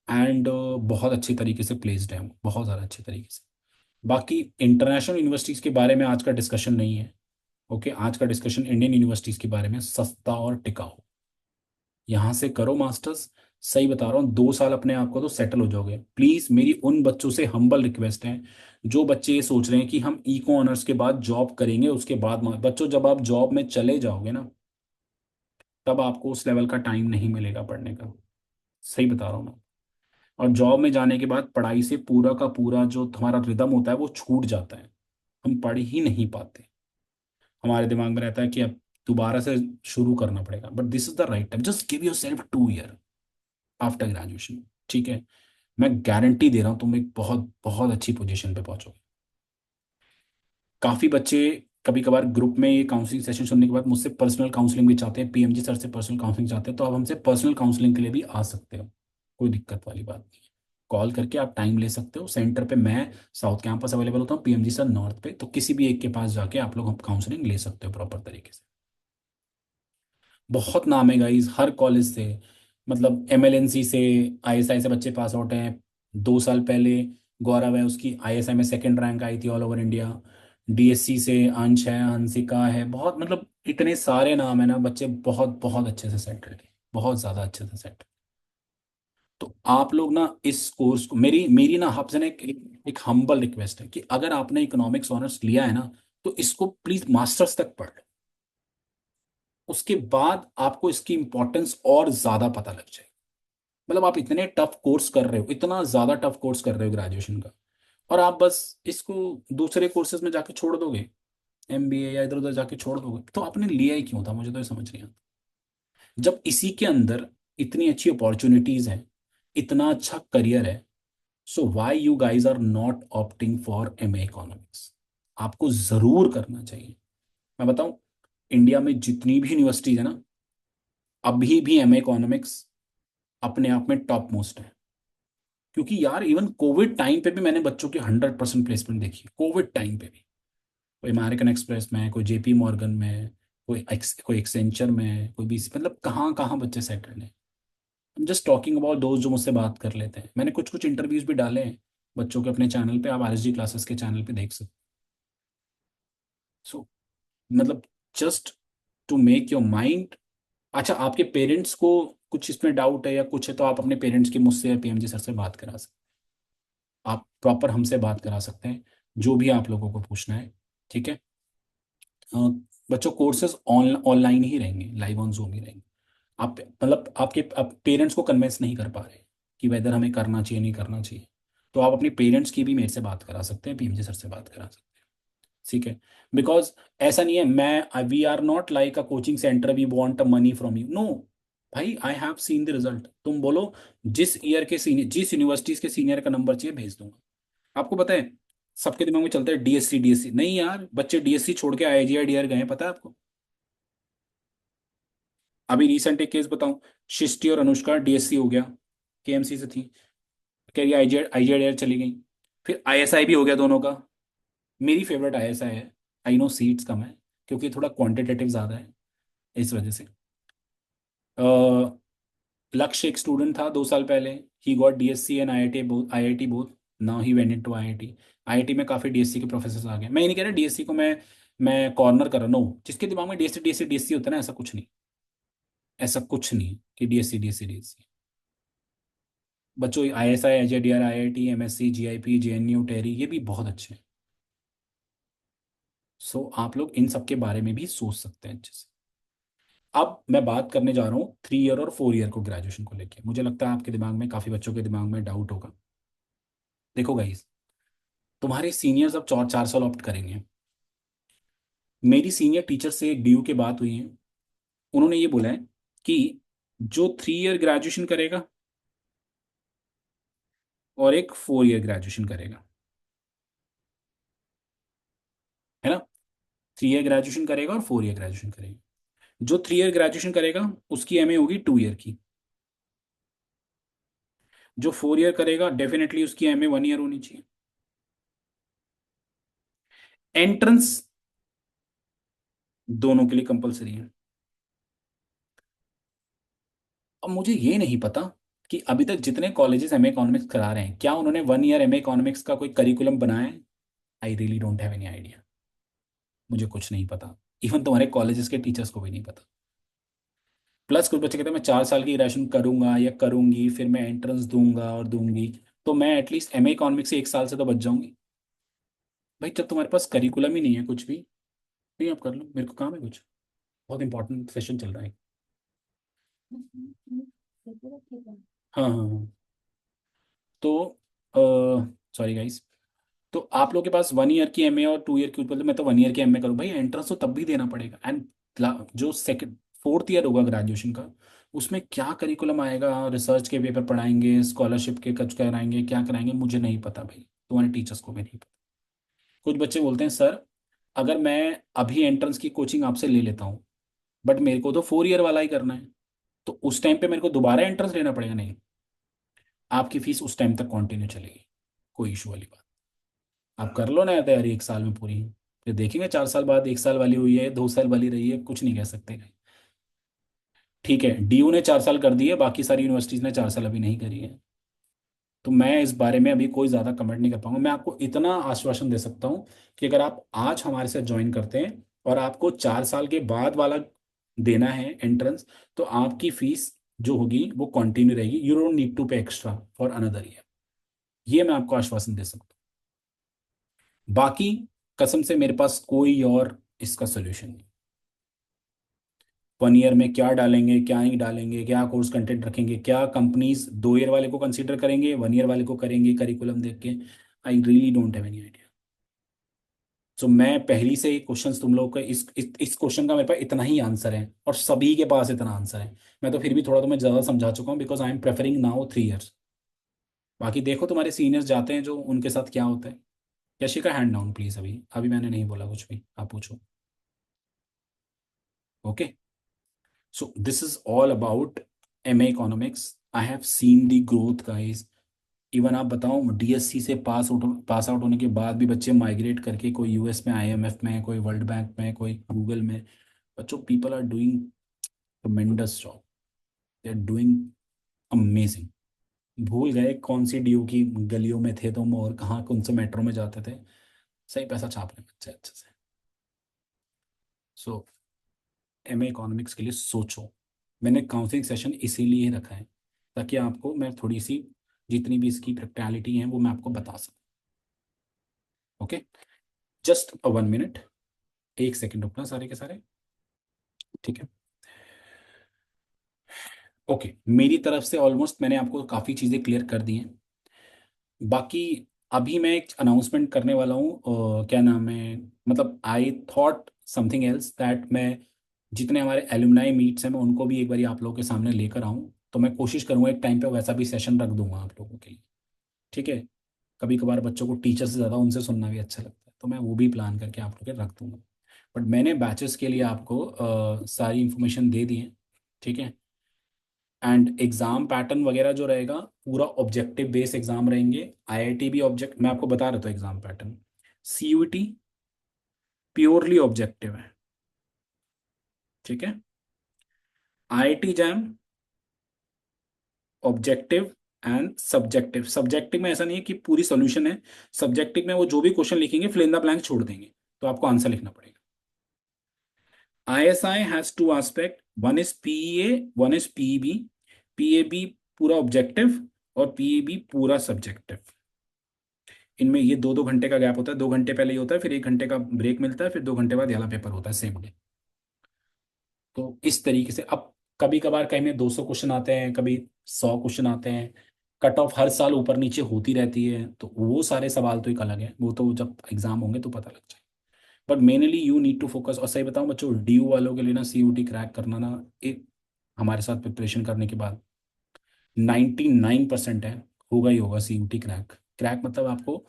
एंड बहुत अच्छे तरीके से प्लेस्ड हैं, बहुत ज़्यादा अच्छे तरीके से। बाकी इंटरनेशनल यूनिवर्सिटीज़ के बारे में आज का डिस्कशन नहीं है। ओके, आज का डिस्कशन इंडियन यूनिवर्सिटीज़ के बारे में, सस्ता और टिकाऊ। यहाँ से करो मास्टर्स, सही बता रहा हूँ 2 साल अपने आप को तो सेटल हो जाओगे। प्लीज मेरी उन बच्चों से हम्बल रिक्वेस्ट है जो बच्चे ये सोच रहे हैं कि हम इको ऑनर्स के बाद जॉब करेंगे उसके बाद बच्चों जब आप जॉब में चले जाओगे ना, तब आपको उस लेवल का टाइम नहीं मिलेगा पढ़ने का, सही बता रहा हूँ मैं। और जॉब में जाने के बाद पढ़ाई से पूरा का पूरा जो तुम्हारा रिदम होता है वो छूट जाता है, हम पढ़ ही नहीं पाते। हमारे दिमाग में रहता है कि अब दोबारा से शुरू करना पड़ेगा, but this is the right time, just give your self 2 year after graduation. ठीक है, मैं गारंटी दे रहा हूँ तुम एक बहुत बहुत अच्छी पोजीशन पे पहुंचोगे। काफी बच्चे कभी कभार ग्रुप में ये काउंसलिंग सेशन सुनने के बाद मुझसे पर्सनल काउंसलिंग भी चाहते हैं, PMG सर से पर्सनल काउंसलिंग चाहते हैं, तो आप हमसे पर्सनल काउंसलिंग के लिए भी आ सकते हो, कोई दिक्कत वाली बात नहीं है। कॉल करके आप टाइम ले सकते हो सेंटर पे। मैं साउथ कैंपस अवेलेबल होता हूँ, पीएमजी सर नॉर्थ पे, तो किसी भी एक के पास जाके आप लोग काउंसलिंग ले सकते हो प्रॉपर तरीके से। बहुत नाम है गाइस हर कॉलेज से, मतलब एमएलएनसी से, आईएसआई से बच्चे पास आउट हैं। 2 साल पहले गौरव है, उसकी आईएसआई में सेकंड रैंक आई थी ऑल ओवर इंडिया। डीएससी से अंश है, हंसिका है, बहुत मतलब इतने सारे नाम है ना, बच्चे बहुत बहुत अच्छे से सेटल्ड हैं, बहुत ज़्यादा अच्छे से सेटल्ड। तो आप लोग ना इस कोर्स को, मेरी मेरी ना आपसे ना एक हम्बल रिक्वेस्ट है कि अगर आपने इकोनॉमिक्स ऑनर्स लिया है ना, तो इसको प्लीज मास्टर्स तक पढ़ लो। उसके बाद आपको इसकी इंपॉर्टेंस और ज्यादा पता लग जाएगी। मतलब आप इतने टफ कोर्स कर रहे हो, इतना ज्यादा टफ कोर्स कर रहे हो ग्रेजुएशन का, और आप बस इसको दूसरे कोर्सेज में जाके छोड़ दोगे, एमबीए या इधर उधर जाके छोड़ दोगे, तो आपने लिया ही क्यों था? मुझे तो ये समझ नहीं आता। जब इसी के अंदर इतनी अच्छी अपॉर्चुनिटीज हैं, इतना अच्छा करियर है, so why you guys are not opting for MA economics? आपको जरूर करना चाहिए। मैं बताऊं, इंडिया में जितनी भी यूनिवर्सिटीज है ना, अभी भी एमए इकोनॉमिक्स अपने आप में टॉप मोस्ट है। क्योंकि यार इवन कोविड टाइम पे भी मैंने बच्चों की 100% प्लेसमेंट देखी, कोविड टाइम पे भी। कोई अमेरिकन एक्सप्रेस में, कोई जेपी मॉर्गन में, कोई एक्सेंचर में, कोई भी, मतलब कहाँ कहाँ बच्चे सेटल हैं। जस्ट टॉकिंग अबाउट दोस्त जो मुझसे बात कर लेते हैं, मैंने कुछ कुछ इंटरव्यूज भी डाले हैं बच्चों के अपने चैनल पे, आप आरएसजी क्लासेस के चैनल पे देख सकते। सो मतलब just to make your mind. अच्छा, आपके पेरेंट्स को कुछ इसमें डाउट है या कुछ है, तो आप अपने पेरेंट्स की मुझसे या पीएमजी सर से बात करा सकते हैं। आप प्रॉपर हमसे बात करा सकते हैं, जो भी आप लोगों को पूछना है। ठीक है। अ, बच्चों कोर्सेज ऑनलाइन ही रहेंगे, लाइव ऑन जूम ही रहेंगे। आप मतलब आपके पेरेंट्स को कन्विंस नहीं कर पा रहे कि वेदर हमें करना चाहिए नहीं करना चाहिए, तो आप अपनी पेरेंट्स की भी मेरे से बात करा सकते हैं, पीएमजी सर से बात करा सकते हैं। ठीक है। बिकॉज ऐसा नहीं है, मैं we are not like a coaching centre we want a money from you, no. भाई I have seen the result. तुम बोलो जिस ईयर के सीनियर, जिस यूनिवर्सिटीज के सीनियर का नंबर चाहिए भेज दूंगा। आपको पता है, सबके दिमाग में चलता है डीएससी डीएससी, नहीं यार, बच्चे डीएससी छोड़ के आईजीआईडीआर गए हैं, पता है आपको? अभी रिसेंट एक केस बताऊं, सृष्टि और अनुष्का डीएससी हो गया, केएमसी से थी, कह रही आईजीआईडीआर चली गई। फिर आईएसआई भी हो गया दोनों का। मेरी फेवरेट आईएसआई है। आई नो सीट्स कम है, क्योंकि थोड़ा क्वांटिटेटिव ज़्यादा है, इस वजह से। लक्ष्य एक स्टूडेंट था 2 साल पहले, he got DSC and IIT both, IIT both. Now he went into IIT. IIT में काफ़ी डीएससी के प्रोफेसर आ गए। मैं ये नहीं कह रहा डीएससी को मैं कॉर्नर कर रहा, नो। जिसके दिमाग में डीएससी डीएससी डीएससी होता है ना, ऐसा कुछ नहीं, ऐसा कुछ नहीं कि डीएससी डीएससी डीएससी। बच्चों ISI, IGDR, IIT, MSc, GIP, JNU, TERI, ये भी बहुत अच्छे हैं। सो आप लोग इन सब के बारे में भी सोच सकते हैं अच्छे से। अब मैं बात करने जा रहा हूँ 3 ईयर और 4 ईयर को, ग्रेजुएशन को लेके। मुझे लगता है आपके दिमाग में, काफ़ी बच्चों के दिमाग में डाउट होगा। देखो गाइस, तुम्हारे सीनियर्स अब 4 4 साल ऑप्ट करेंगे। मेरी सीनियर टीचर से एक डीयू के बात हुई है, उन्होंने ये बोला है कि जो 3 ईयर ग्रेजुएशन करेगा और एक 4 ईयर ग्रेजुएशन करेगा, है ना, 3 ईयर ग्रेजुएशन करेगा और 4 ईयर ग्रेजुएशन करेगा। जो 3 ईयर ग्रेजुएशन करेगा उसकी एमए होगी 2 ईयर की। जो 4 ईयर करेगा डेफिनेटली उसकी एमए 1 ईयर होनी चाहिए। एंट्रेंस दोनों के लिए कंपलसरी है। अब मुझे ये नहीं पता कि अभी तक जितने कॉलेजेस एमए इकोनॉमिक्स करा रहे हैं, क्या उन्होंने 1 ईयर एमए इकोनॉमिक्स का कोई करिकुलम बनाया है? आई really don't have any idea. मुझे कुछ नहीं पता, इवन तुम्हारे कॉलेजेस के टीचर्स को भी नहीं पता। प्लस कुछ बच्चे कहते हैं मैं 4 साल की ग्रेजुएशन करूंगा या करूंगी, फिर मैं एंट्रेंस दूंगा और दूंगी, तो मैं एटलीस्ट एमए इकोनॉमिक्स से 1 साल से तो बच जाऊंगी। भाई जब तुम्हारे पास करिकुलम ही नहीं है कुछ भी, नहीं आप कर लो, मेरे को काम है कुछ, बहुत इंपॉर्टेंट सेशन चल रहा है। हाँ हाँ हाँ। तो सॉरी गाइस, तो आप लोग के पास 1 ईयर की एमए और 2 ईयर की, मतलब मैं तो 1 ईयर की एमए करूँ भाई, एंट्रेंस तो तब भी देना पड़ेगा। एंड जो सेकंड 4th ईयर होगा ग्रेजुएशन का, उसमें क्या करिकुलम आएगा, रिसर्च के पेपर पढ़ाएंगे, स्कॉलरशिप के कुछ कराएंगे, क्या कराएंगे, मुझे नहीं पता भाई, तुम्हारे टीचर्स को भी नहीं पता। कुछ बच्चे बोलते हैं सर, अगर मैं अभी एंट्रेंस की कोचिंग आपसे ले लेता हूँ, बट मेरे को तो 4 ईयर वाला ही करना है, तो उस टाइम पे मेरे को दोबारा एंट्रेंस लेना पड़ेगा? नहीं, आपकी फीस उस टाइम तक कंटिन्यू चलेगी, कोई इशू वाली बात। आप कर लो ना तैयारी 1 साल में पूरी, फिर देखेंगे 4 साल बाद 1 साल वाली हुई है 2 साल वाली रही है, कुछ नहीं कह सकते। ठीक है, डीयू ने 4 साल कर दिए, बाकी सारी यूनिवर्सिटीज ने 4 साल अभी नहीं करी है। तो मैं इस बारे में अभी कोई ज़्यादा कमेंट नहीं कर पाऊंगा। मैं आपको इतना आश्वासन दे सकता हूँ कि अगर आप आज हमारे साथ ज्वाइन करते हैं और आपको 4 साल के बाद वाला देना है एंट्रेंस, तो आपकी फीस जो होगी वो कंटिन्यू रहेगी। यू डोंट नीड टू पे एक्स्ट्रा फॉर अनदर ईयर। ये मैं आपको आश्वासन दे सकता हूँ। बाकी कसम से मेरे पास कोई और इसका सोल्यूशन नहीं। 1 ईयर में क्या डालेंगे क्या नहीं डालेंगे, क्या कोर्स कंटेंट रखेंगे, क्या कंपनीज 2 ईयर वाले को कंसीडर करेंगे 1 ईयर वाले को करेंगे करिकुलम देख के, I really don't have any idea. So मैं पहली से ही क्वेश्चन तुम लोग का इस क्वेश्चन का मेरे पास इतना ही आंसर है, और सभी के पास इतना आंसर है। मैं तो फिर भी थोड़ा तुम्हें ज़्यादा समझा चुका हूँ, because I am preferring now 3 years. बाकी देखो तुम्हारे सीनियर्स जाते हैं जो, उनके साथ क्या होता है। यशिका हैंड डाउन प्लीज, अभी अभी मैंने नहीं बोला कुछ भी, आप पूछो। Okay, so this is all about MA economics. I have scene the growth guys. Even आप बताओ, DSC से पास आउट होने के बाद भी बच्चे माइग्रेट करके, कोई US में IMF में है, कोई वर्ल्ड बैंक में है, कोई गूगल में। बच्चों, people are doing tremendous job, they are doing amazing. भूल गए कौन सी DU की गलियों में थे तुम और कहाँ कौन से मेट्रो में जाते थे। सही पैसा छाप रहे हैं बच्चे अच्छे से। सो MA इकोनॉमिक्स के लिए सोचो। मैंने काउंसलिंग सेशन इसीलिए रखा है ताकि आपको मैं थोड़ी सी, जितनी भी इसकी प्रैक्टिकलिटी है वो मैं आपको बता सकूँ। ओके, जस्ट 1 मिनट, 1 सेकंड रुकना सारे के सारे। ठीक है, ओके, मेरी तरफ से ऑलमोस्ट मैंने आपको काफ़ी चीज़ें क्लियर कर दी हैं। बाकी अभी मैं एक अनाउंसमेंट करने वाला हूँ, क्या नाम है, मतलब I thought something else that मैं जितने हमारे एलुमनाई मीट्स हैं मैं उनको भी एक बार आप लोगों के सामने लेकर आऊँ। तो मैं कोशिश करूँगा एक टाइम पे वैसा भी सेशन रख दूंगा आप लोगों के लिए। ठीक है, कभी कभार बच्चों को टीचर से ज़्यादा उनसे सुनना भी अच्छा लगता है, तो मैं वो भी प्लान करके आप लोग के रख दूंगा। बट मैंने बैचेस के लिए आपको सारी इंफॉर्मेशन दे दी है। ठीक है, एंड एग्जाम पैटर्न वगैरह जो रहेगा पूरा ऑब्जेक्टिव बेस्ड एग्जाम रहेंगे। IIT भी ऑब्जेक्ट, मैं आपको बता रहा था exam pattern. CUT purely objective है। ठीक है, IIT jam objective and subjective. Subjective में ऐसा नहीं है कि पूरी सॉल्यूशन है, सब्जेक्टिव में वो जो भी क्वेश्चन लिखेंगे फिल इन द ब्लैंक छोड़ देंगे, तो आपको आंसर लिखना पड़ेगा। ISI has to aspect, one is PEA, one is PEB। PAB पूरा ऑब्जेक्टिव और PEB पूरा सब्जेक्टिव। इनमें ये 2-2 घंटे का गैप होता है, 2 घंटे पहले ही होता है, फिर 1 घंटे का ब्रेक मिलता है, फिर 2 घंटे बाद वाला पेपर होता है सेम डे। तो इस तरीके से अब कभी कभार कहीं में 200 क्वेश्चन आते हैं, कभी 100 क्वेश्चन आते हैं। कट ऑफ हर साल ऊपर नीचे होती रहती है, तो वो सारे सवाल तो एक अलग है, वो तो जब एग्जाम होंगे तो पता लग जाए। But mainly you need to focus. और सही बताऊं बच्चों, DU वालों के लिए ना CUT क्रैक करना ना, एक हमारे साथ प्रिपरेशन करने के बाद 99% है, होगा ही होगा CUT क्रैक। क्रैक मतलब आपको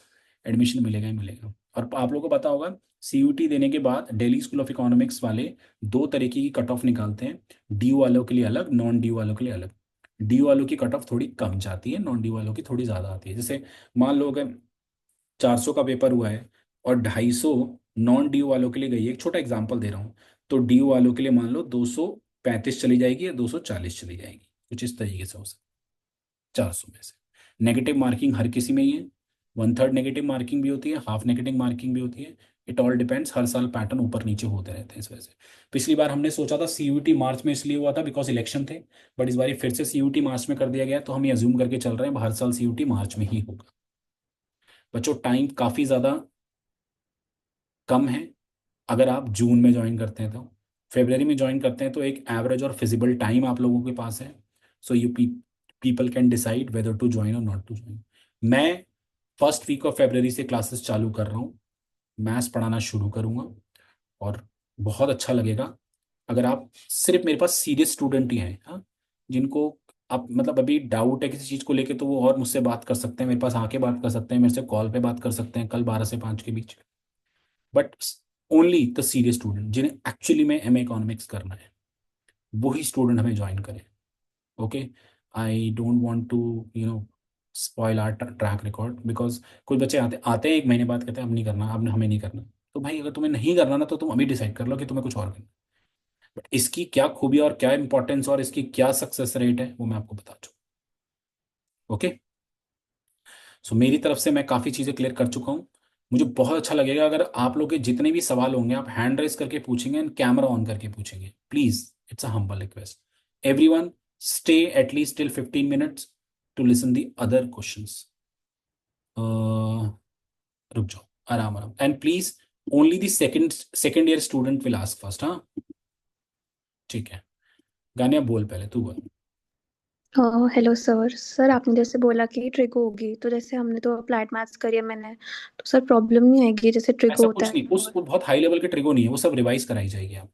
एडमिशन मिलेगा ही मिलेगा। और आप लोगों को पता होगा, CUT देने के बाद दिल्ली स्कूल ऑफ इकोनॉमिक्स वाले 2 तरीके की कट ऑफ निकालते हैं। DU वालों के लिए अलग, नॉन DU वालों के लिए अलग। DU वालों की कट ऑफ थोड़ी कम जाती है, नॉन DU वालों की थोड़ी ज़्यादा आती है। जैसे मान लो अगर 400 का पेपर हुआ है और 250 नॉन DU वालों के लिए गई है, एक छोटा एग्जांपल दे रहा हूँ, तो DU वालों के लिए मान लो 235 चली जाएगी या 240 चली जाएगी, कुछ इस तरीके से हो सकता है 400 में से। नेगेटिव मार्किंग हर किसी में ही है, 1/3 नेगेटिव मार्किंग भी होती है, हाफ नेगेटिव मार्किंग भी होती है। इट ऑल डिपेंड्स, हर साल पैटर्न ऊपर नीचे होते रहते हैं इस वजह से। पिछली बार हमने सोचा था CUT मार्च में इसलिए हुआ था बिकॉज इलेक्शन थे, बट इस बार फिर से CUT मार्च में कर दिया गया, तो हम ये अज्यूम करके चल रहे हैं हर साल CUT मार्च में ही होगा। बच्चों, टाइम काफ़ी ज़्यादा कम है। अगर आप जून में ज्वाइन करते हैं तो, फरवरी में ज्वाइन करते हैं तो एक एवरेज और फिजिबल टाइम आप लोगों के पास है। So you people can decide whether to join or not to join. मैं फर्स्ट वीक ऑफ फरवरी से क्लासेस चालू कर रहा हूँ, मैथ्स पढ़ाना शुरू करूँगा, और बहुत अच्छा लगेगा। अगर आप सिर्फ मेरे पास सीरियस स्टूडेंट ही हैं, हाँ, जिनको आप मतलब अभी डाउट है किसी चीज़ को लेके, तो वो और मुझसे बात कर सकते हैं, मेरे पास आके बात कर सकते हैं, मेरे से कॉल पे बात कर सकते हैं कल 12 से 5 के बीच। But only the serious student जिन्हें एक्चुअली में MA इकोनॉमिक्स करना है, वही स्टूडेंट हमें ज्वाइन करें। Okay, I don't want to you know spoil our track record, because कुछ बच्चे आते आते हैं 1 महीने बाद कहते हैं अब नहीं करना, अब हमें नहीं करना। तो भाई अगर तुम्हें नहीं करना ना तो तुम अभी डिसाइड कर लो कि तुम्हें कुछ और करना। बट इसकी क्या खूबी और क्या इंपॉर्टेंस और इसकी क्या सक्सेस रेट है वो मैं आपको बता चुका। ओके। सो मेरी तरफ से मैं काफ़ी चीज़ें क्लियर कर चुका हूँ। मुझे बहुत अच्छा लगेगा अगर आप लोग के जितने भी सवाल होंगे आप हैंड रेस करके पूछेंगे एंड कैमरा ऑन करके पूछेंगे, please. It's a humble request. Everyone stay at least till 15 minutes to listen the other questions. रुक जाओ, आराम आराम, and please only the second year student will ask first, हाँ? ठीक है। गानिया बोल, पहले तू बोल। Hello sir. सर आपने जैसे बोला कि ट्रिको होगी, तो जैसे हमने तो अप्लाइड मैथ्स करी है मैंने, तो सर प्रॉब्लम नहीं आएगी जैसे ट्रिको ऐसा होता कुछ है नहीं, उस और। वो बहुत हाई लेवल के ट्रिगो नहीं है, वो सब रिवाइज कराई जाएगी आप।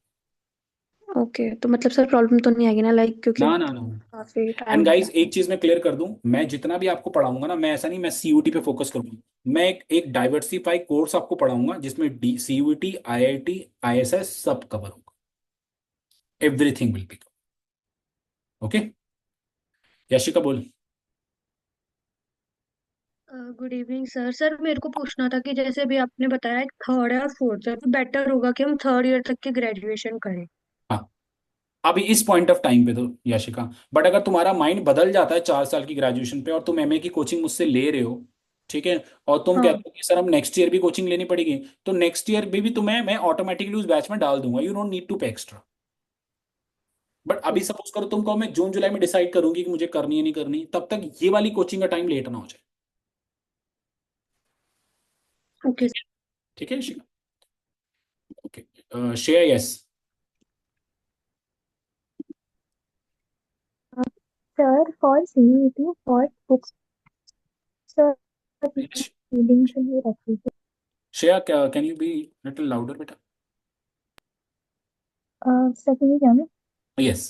ओके, तो मतलब सर प्रॉब्लम तो नहीं आएगी ना, लाइक क्योंकि ना ना ना। काफी एंड टाइम हो गाइस गया। एक चीज मैं क्लियर कर दूं, मैं जितना भी आपको पढ़ाऊंगा ना, मैं ऐसा नहीं मैं सीयूटी पे फोकस करूंगा। मैं एक डाइवर्सिफाई कोर्स आपको पढ़ाऊंगा जिसमें डी सीयूटी आईआईटी आईएसएस सब कवर होगा। Everything will be. Okay. Yashika बोल। Good evening sir. सर मेरे को पूछना था कि जैसे अभी आपने बताया थर्ड है और फोर्थ है, तो बेटर होगा कि हम थर्ड ईयर तक की ग्रेजुएशन करें। हाँ, अभी इस पॉइंट ऑफ टाइम पे तो यशिका, बट अगर तुम्हारा माइंड बदल जाता है 4 साल की ग्रेजुएशन पे और तुम एमए की कोचिंग मुझसे ले रहे हो, ठीक है, और तुम हाँ। कहते हो कि सर हम नेक्स्ट ईयर भी कोचिंग लेनी पड़ेगी, तो नेक्स्ट ईयर भी तुम्हें मैं ऑटोमेटिकली उस बैच में डाल दूंगा, यू डोंट नीड टू पे एक्स्ट्रा। बट अभी सपोज करो तुम कहो मैं जून जुलाई में डिसाइड करूंगी कि मुझे करनी है नहीं करनी, तब तक ये वाली कोचिंग का टाइम लेट ना हो जाए। ओके। ठीक है। ठीक है Shikha. Okay. Shreya, yes. Sir for CET for books, sir reading के लिए रखी Shreya, can you be little louder बेटा? है। Sir can you hear me? Yes.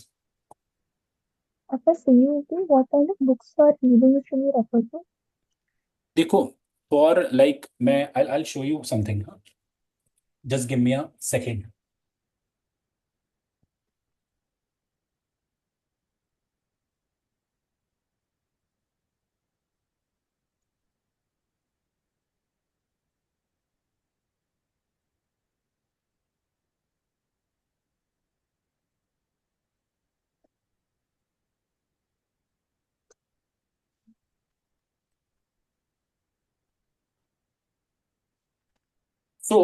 After CUET, what kind of books or reading should we refer to? देखो, for like मैं I I show you something, just give me a second. So,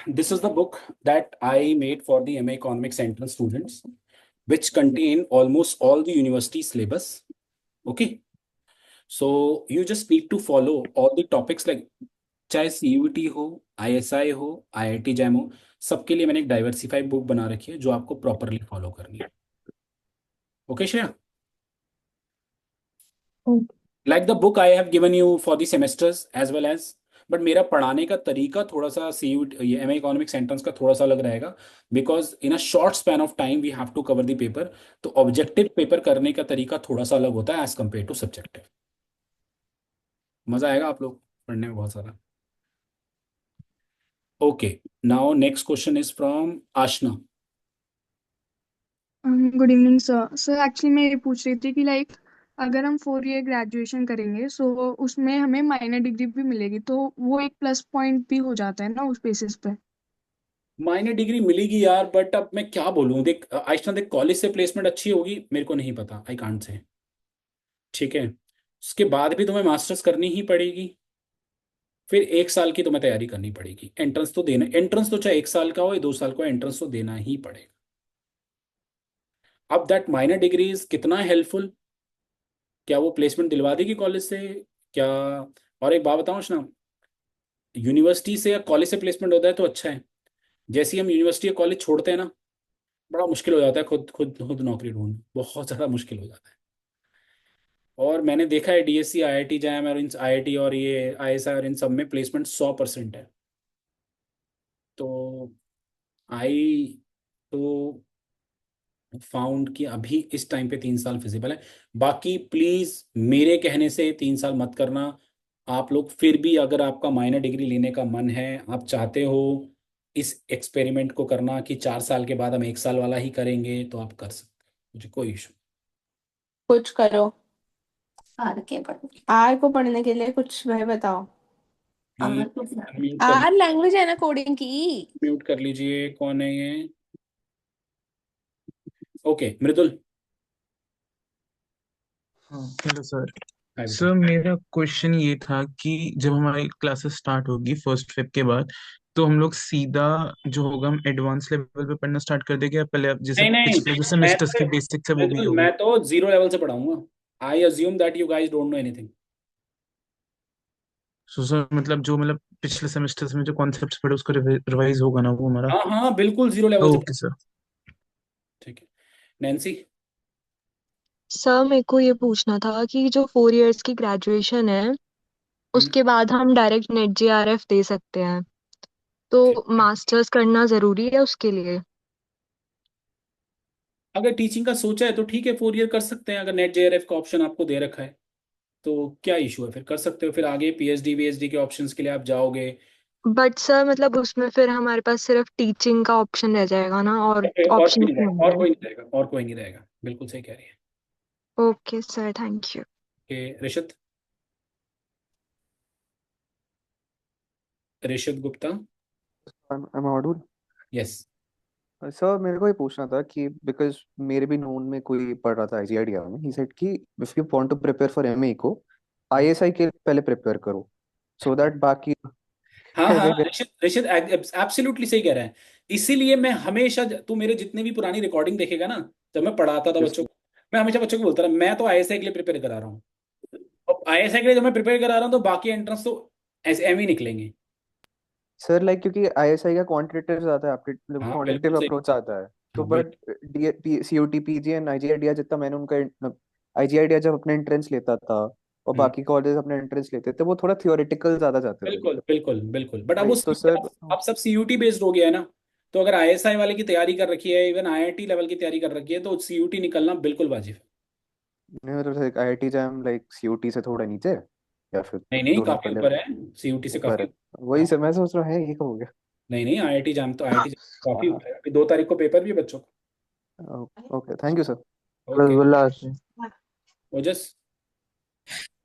this is the book that I made for the MA Economics Entrance students, which contain almost all the university syllabus. Okay, so you just need to follow all the topics like, चाहे CUT हो, ISI हो, IIT jam हो, सबके लिए मैंने एक diversified book बना रखी है जो आपको प्रॉपरली फॉलो करनी है। Okay Shreya? Okay. Like the book I have given you for the semesters as well as, but मेरा पढ़ाने का तरीका थोड़ा सा सीयूटी ये एम इकोनॉमिक्स एंट्रेंस का थोड़ा सा अलग रहेगा, because in a short span of time we have to cover the paper. तो ऑब्जेक्टिव पेपर करने का तरीका थोड़ा सा अलग होता है एज कम्पेयर टू सब्जेक्टिव। मजा आएगा आप लोग पढ़ने में बहुत सारा। Okay, now next question is from Aashna. Good evening sir. Sir actually मैं ये पूछ रही थी कि लाइक अगर हम 4 ईयर ग्रेजुएशन करेंगे सो उसमें हमें माइनर डिग्री भी मिलेगी, तो वो एक प्लस पॉइंट भी हो जाता है ना उस बेसिस पे। माइनर डिग्री मिलेगी यार, बट अब मैं क्या बोलूँ, देख आइसना, देख कॉलेज से प्लेसमेंट अच्छी होगी मेरे को नहीं पता, आई कांट से। ठीक है, उसके बाद भी तुम्हें मास्टर्स करनी ही पड़ेगी, फिर 1 साल की तुम्हें तैयारी करनी पड़ेगी, एंट्रेंस तो देना, एंट्रेंस तो चाहे 1 साल का हो या 2 साल का हो, एंट्रेंस तो देना ही पड़ेगा। अब दैट माइनर डिग्री इज कितना हेल्पफुल, क्या वो प्लेसमेंट दिलवा देगी कॉलेज से? क्या? और एक बात बताऊँ ना, यूनिवर्सिटी से या कॉलेज से प्लेसमेंट होता है तो अच्छा है, जैसे ही हम यूनिवर्सिटी या कॉलेज छोड़ते हैं ना, बड़ा मुश्किल हो जाता है खुद खुद खुद नौकरी ढूंढना, बहुत ज़्यादा मुश्किल हो जाता है। और मैंने देखा है डीएससी आईआईटी जैम और इन आईआईटी और ये आईएसआई और इन सब में प्लेसमेंट 100% है। तो आई तो फाउंड कि अभी इस टाइम पे 3 साल फिजिबल है। बाकी प्लीज मेरे कहने से 3 साल मत करना। आप लोग फिर भी अगर आपका माइनर डिग्री लेने का मन है, आप चाहते हो इस एक्सपेरिमेंट को करना कि 4 साल के बाद हम 1 साल वाला ही करेंगे, तो आप कर सकते हो, मुझे कोई इशू। कुछ करो। आर को पढ़ने के लिए कुछ भाई बताओ। म्यूट कर आर लैंग्वेज है ना कोडिंग की। म्यूट कर लीजिए, कौन है ये? ओके, मृदुल। हाँ हेलो सर। हाय बेटा। सर मेरा क्वेश्चन ये था कि जब हमारी क्लासेस स्टार्ट होगी फर्स्ट फेब के बाद, तो हम लोग सीधा जो होगा हम एडवांस लेवल पे पढ़ना स्टार्ट कर देंगे, या पहले अब जैसे नहीं नहीं, पिछले जो मैं सेमेस्टर्स तो के बेसिक्स है वो भी मृदुल, होगा? मैं तो जीरो लेवल से पढ़ाऊंगा। I assume that you guys don't know anything. So sir मतलब जो मतलब पिछले सेमेस्टर्स में जो कॉन्सेप्ट्स पढ़े उसका रिवाइज होगा ना वो हमारा? हाँ हाँ, बिल्कुल जीरो लेवल से ओके सर। ठीक है। नैन्सी। सर मेरे को ये पूछना था कि जो 4 इयर्स की ग्रेजुएशन है हम्म, उसके बाद हम डायरेक्ट नेट जेआरएफ दे सकते हैं, तो ठीक है। मास्टर्स करना जरूरी है उसके लिए? अगर टीचिंग का सोचा है तो ठीक है, 4 ईयर कर सकते हैं। अगर नेट जेआरएफ का ऑप्शन आपको दे रखा है तो क्या इशू है, फिर कर सकते हो। फिर आगे पीएचडी वीएचडी के ऑप्शंस के लिए आप जाओगे। बट सर मतलब उसमें फिर हमारे पास सिर्फ टीचिंग का ऑप्शन रह जाएगा ना, और और कोई ऑप्शन नहीं नहीं रहेगा, और होंगे? कोई नहीं रहेगा, और कोई नहीं रहेगा। बिल्कुल सही कह रही है। Okay sir, thank you. Rishit. Rishit Gupta. I'm audible? Yes. Sir मेरे को ये पूछना था कि बिकॉज मेरे भी नोन में कोई पढ़ रहा था आईजीआईडीआर में, ही सेड कि if you want to prepare for MA को आईएसआई के पहले प्रिपेयर करो सो दैट बाकी हाँ हाँ, अगर ऋषित ऋषित एब्सोल्युटली सही कह रहा है। इसीलिए मैं हमेशा, तू मेरे जितने भी पुरानी रिकॉर्डिंग देखेगा ना, जब मैं पढ़ाता था बच्चों को, मैं हमेशा बच्चों को बोलता था मैं तो आईएसआई के लिए प्रिपेयर करा रहा हूँ। और आईएसआई के लिए जब मैं प्रिपेयर करा रहा हूँ तो बाकी एंट्रेंस तो ऐसे एम ही निकलेंगे। सर लाइक क्योंकि आईएसआई का क्वांटिटेटिव ज्यादा है, मतलब हाँ बिल्कुल क्वांटिटेटिव सही। अप्रोच आता है, तो हाँ बट बिल्कुल। सीयूटी पीजी एंड आईजीआईडीआर जितना मैंने उनका आईजीआईडीआर जब अपने एंट्रेंस लेता था और हम्म, बाकी कॉलेज अपने एंट्रेंस लेते थे वो थोड़ा थियोरेटिकल ज्यादा जाते थे। बिल्कुल बिल्कुल बिल्कुल, बट अब वो वही तो सर। अब सब सीयूटी बेस्ड हो गया है ना। तो अगर आईएसआई वाले की तैयारी कर रखी है, इवन आईआईटी लेवल की तैयारी कर रखी है, तो सीयूटी निकलना बिल्कुल वाजिब है। नहीं मतलब आईआईटी जैम लाइक सीयूटी से थोड़ा नीचे या फिर नहीं नहीं, दोनों काफी इक्वल ऊपर है। सीयूटी से ऊपर काफी। है? वही हाँ। सर मैं सोच रहा हूँ है ये कब हो गया। नहीं नहीं, आईआईटी जाम तो आईआईटी काफी हाँ, ऊपर है। अभी 2 तारीख को पेपर भी है बच्चों ओके थैंक यू सर। का। ओके। रसगुल्ला से। ओजस।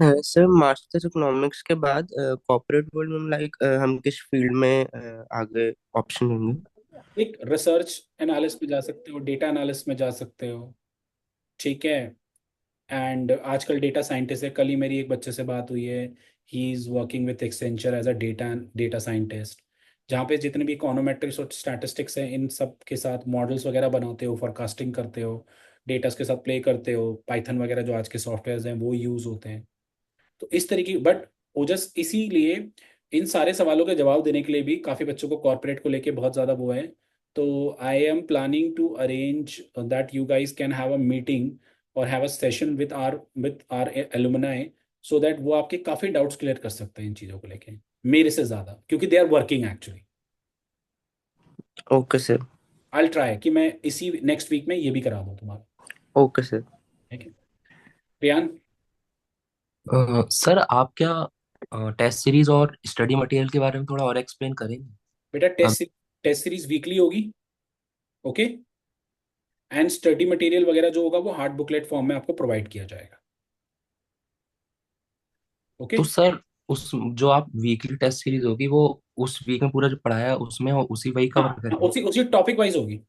सर मास्टर्स इकोनॉमिक्स के बाद कॉर्पोरेट वर्ल्ड में लाइक हम किस फील्ड में आगे ऑप्शन होंगे? एक रिसर्च एनालिस्ट में जा सकते हो, डेटा एनालिस्ट में जा सकते हो। ठीक है। एंड आजकल डेटा साइंटिस्ट है। कल ही मेरी एक बच्चे से बात हुई है। He is working with Accenture as a data data scientist, जहाँ पे जितने भी इकोनोमेट्रिक्स और स्टैटिस्टिक्स हैं इन सब के साथ मॉडल्स वगैरह बनाते हो, फोरकास्टिंग करते हो, डेटास के साथ प्ले करते हो। पाइथन वगैरह जो आज के सॉफ्टवेयर हैं वो यूज़ होते हैं। तो इस तरीके, बट ओजस इसीलिए इन सारे सवालों के जवाब देने के लिए भी काफ़ी बच्चों को कॉर्पोरेट को लेके बहुत ज़्यादा वो है। तो I am planning to arrange that you guys can have a meeting और have a session with our alumni, so that वो आपके काफ़ी डाउट्स क्लियर कर सकते हैं इन चीज़ों को लेके, मेरे से ज़्यादा, क्योंकि they are working actually. Okay sir. I try कि मैं इसी नेक्स्ट वीक में ये भी करा दूँ तुम्हारा। Okay sir. ठीक है। रियान। सर आप क्या टेस्ट सीरीज और स्टडी मटेरियल के बारे में थोड़ा और एक्सप्लेन करेंगे? बेटा हम टेस्ट सीरीज वीकली होगी। ओके। एंड स्टडी मटेरियल वगैरह जो होगा वो हार्ड बुकलेट फॉर्म में आपको प्रोवाइड किया जाएगा। ओके। तो सर उस जो आप वीकली टेस्ट सीरीज होगी वो उस वीक में पूरा जो पढ़ाया है उसमें वो उसी वही हाँ कवर हाँ, करेंगे? उसी उसी टॉपिक वाइज होगी।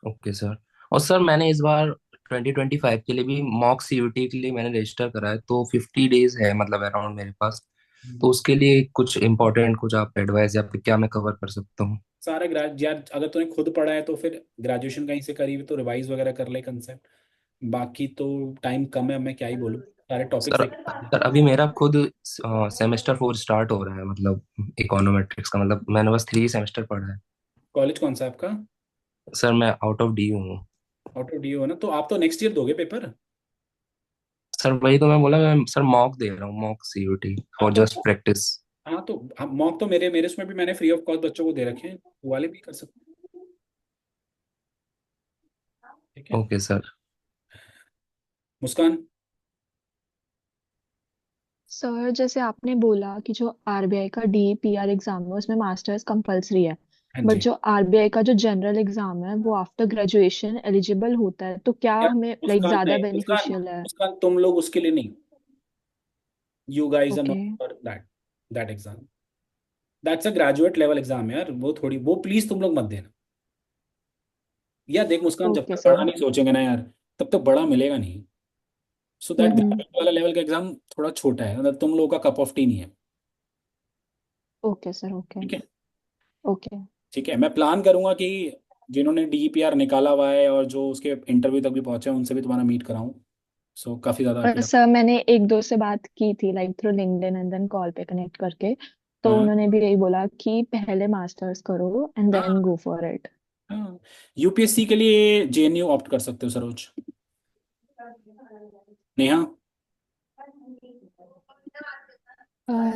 Okay sir. और सर मैंने इस बार 2025 के लिए भी मॉक सीयूटी के लिए मैंने रजिस्टर करा है, तो 50 डेज है मतलब अराउंड मेरे पास। तो उसके लिए कुछ इम्पोर्टेंट कुछ आप एडवाइस या फिर क्या मैं कवर कर सकता हूँ? सारा ग्रेज यार, अगर तूने खुद पढ़ा है तो फिर ग्रेजुएशन कहीं से करी हुई तो रिवाइज वगैरह कर ले कंसेप्ट। बाकी तो टाइम कम है, मैं क्या ही बोलूँ। सारे टॉपिक्स सर देख। सर अभी मेरा खुद सेमेस्टर 4 स्टार्ट हो रहा है, मतलब इकोनोमेट्रिक्स का, मतलब मैंने बस 3 सेमेस्टर पढ़ा है। कॉलेज कौन सा है आपका? सर मैं आउट ऑफ डी हूँ। आउट ऑफ डी हो ना, तो आप तो नेक्स्ट ईयर दोगे पेपर। सर वही तो मैं बोला, मैं सर मॉक दे रहा हूँ, मॉक सीयूटी हाँ फॉर तो जस्ट प्रैक्टिस। हाँ तो मॉक तो मेरे मेरे उसमें भी मैंने फ्री ऑफ कॉस्ट बच्चों को दे रखे हैं, वो वाले भी कर सकते हैं। ठीक है। Okay sir. मुस्कान। सर जैसे आपने बोला कि जो आरबीआई का डीपीआर एग्जाम है उसमें मास्टर्स कंपलसरी है, हाँ बट जी। जो आरबीआई का जो जनरल एग्जाम है वो आफ्टर ग्रेजुएशन एलिजिबल होता है, तो क्या यार हमें लाइक मुस्कान ज्यादा नहीं, मुस्कान बेनिफिशियल है? मुस्कान तुम लोग उसके लिए नहीं। You guys are not okay for that exam. That's a graduate level exam है यार, वो थोड़ी, वो प्लीज तुम लोग मत देना। या देख मुस्कान, जब ओके तक बड़ा सर। नहीं सोचेंगे ना यार, तब तक बड़ा मिलेगा नहीं। So that hmm. ग्रेजुएट वाला लेवल का एग्जाम थोड़ा छोटा है, मतलब तुम लोगों का कप ऑफ टी नहीं है। Okay sir. ओके। ठीक है। ओके। ठीक है, मैं प्लान करूंगा कि जिन्होंने डीईपीआर निकाला हुआ है और जो उसके इंटरव्यू तक भी पहुंचे हैं उनसे भी तुम्हारा मीट कराऊं। सो काफी ज्यादा और अकेला। सर मैंने एक दो से बात की थी like through LinkedIn and then call पे कनेक्ट करके, तो हाँ उन्होंने भी यही बोला कि पहले मास्टर्स करो एंड देन हाँ गो फॉर इट। हाँ। यूपीएससी के लिए जेएनयू ऑप्ट कर सकते हो सरोज। नेहा।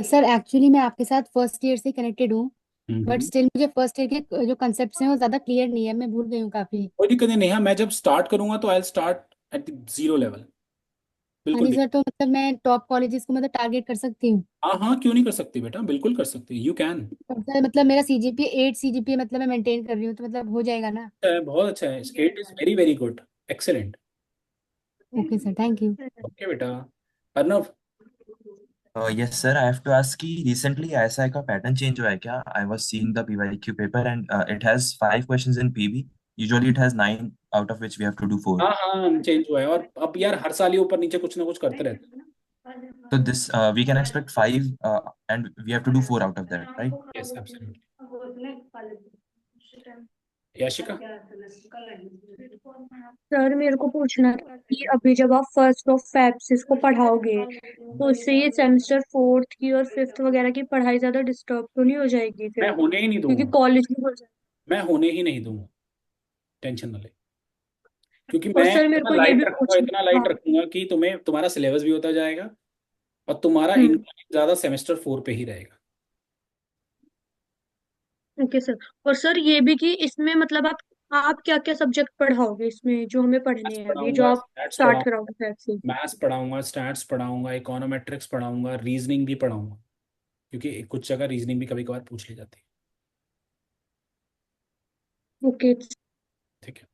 सर एक्चुअली मैं आपके साथ फर्स्ट ईयर से कनेक्टेड हूँ, बट हम्म। स्टिल मुझे फर्स्ट ईयर के जो कंसेप्ट हैं वो ज़्यादा क्लियर नहीं है, मैं भूल गई हूँ काफ़ी। कोई दिक्कत नहीं नेहा, मैं जब स्टार्ट करूंगा तो I start at the zero level. हाँ बिल्कुल जी भी। सर, तो मतलब मैं टॉप कॉलेजेस को मतलब टारगेट कर सकती हूँ? हाँ हाँ, क्यों नहीं कर सकती बेटा, बिल्कुल कर सकती, यू कैन। और सर मतलब मेरा सीजीपीए 8 सीजीपीए मतलब मैं मेंटेन कर रही हूँ, तो मतलब हो जाएगा ना? बहुत अच्छा है, 8 is very very good. Excellent. Okay sir, thank you. Okay बेटा। Arnav. Yes, sir. I have to ask कि recently ISI का pattern change हुआ है क्या? I was seeing the PYQ paper and it has 5 questions in PB. Usually it has 9, out of which we have to do 4. हाँ हाँ, change हुआ है, और अब यार हर साल ही ऊपर नीचे कुछ ना कुछ करते रहते हैं। So this we can expect 5 and we have to do 4 out of that, right? Yes absolutely. Yashika. Sir मेरे को पूछना था कि अभी जब आप 1 फेब से इसको पढ़ाओगे तो उससे ये सेमेस्टर 4th की और 5th वगैरह की पढ़ाई ज्यादा डिस्टर्ब तो नहीं हो जाएगी मैं फिर, होने ही नहीं क्योंकि दूंगा। कॉलेज भी हो जाए। मैं होने ही नहीं दूंगा, टेंशन ना ले। क्योंकि और मैं सर मेरे इतना को ये लाइट भी रखूंगा, पूछना इतना लाइट था। रखूंगा कि तुम्हें तुम्हारा सिलेबस भी होता जाएगा और तुम्हारा हम्म। इनकम ज्यादा सेमेस्टर 4 पे ही रहेगा। Okay sir. और सर ये भी कि इसमें मतलब आप क्या क्या सब्जेक्ट पढ़ाओगे इसमें जो हमें पढ़ने मैथ्स हैं अभी जो पढ़ाऊंगा, आप स्टैट्स स्टार्ट पढ़ाऊंगा, कराओगे फेब से? मैथ्स पढ़ाऊंगा, स्टैट्स पढ़ाऊंगा, इकोनोमेट्रिक्स पढ़ाऊंगा, रीजनिंग भी पढ़ाऊंगा, क्योंकि कुछ जगह रीजनिंग भी कभी कभार पूछ ली जाती है। ओके। ठीक है।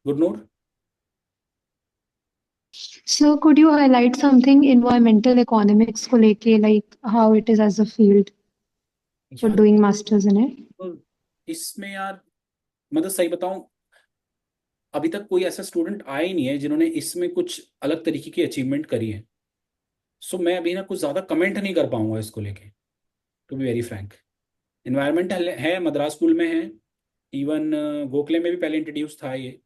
Gurnoor. So could you highlight something environmental economics को लेके, like how it is as a field for यार doing masters in it? तो इसमें यार, मतलब सही बताऊं, अभी तक कोई ऐसा स्टूडेंट आया ही नहीं है जिन्होंने इसमें कुछ अलग तरीके की अचीवमेंट करी है। सो मैं अभी ना कुछ ज़्यादा कमेंट नहीं कर पाऊंगा इसको लेके, to be very frank. Environment है, मद्रास स्कूल में है, इवन गोखले में भी पहले इंट्रोड्यूस था ये।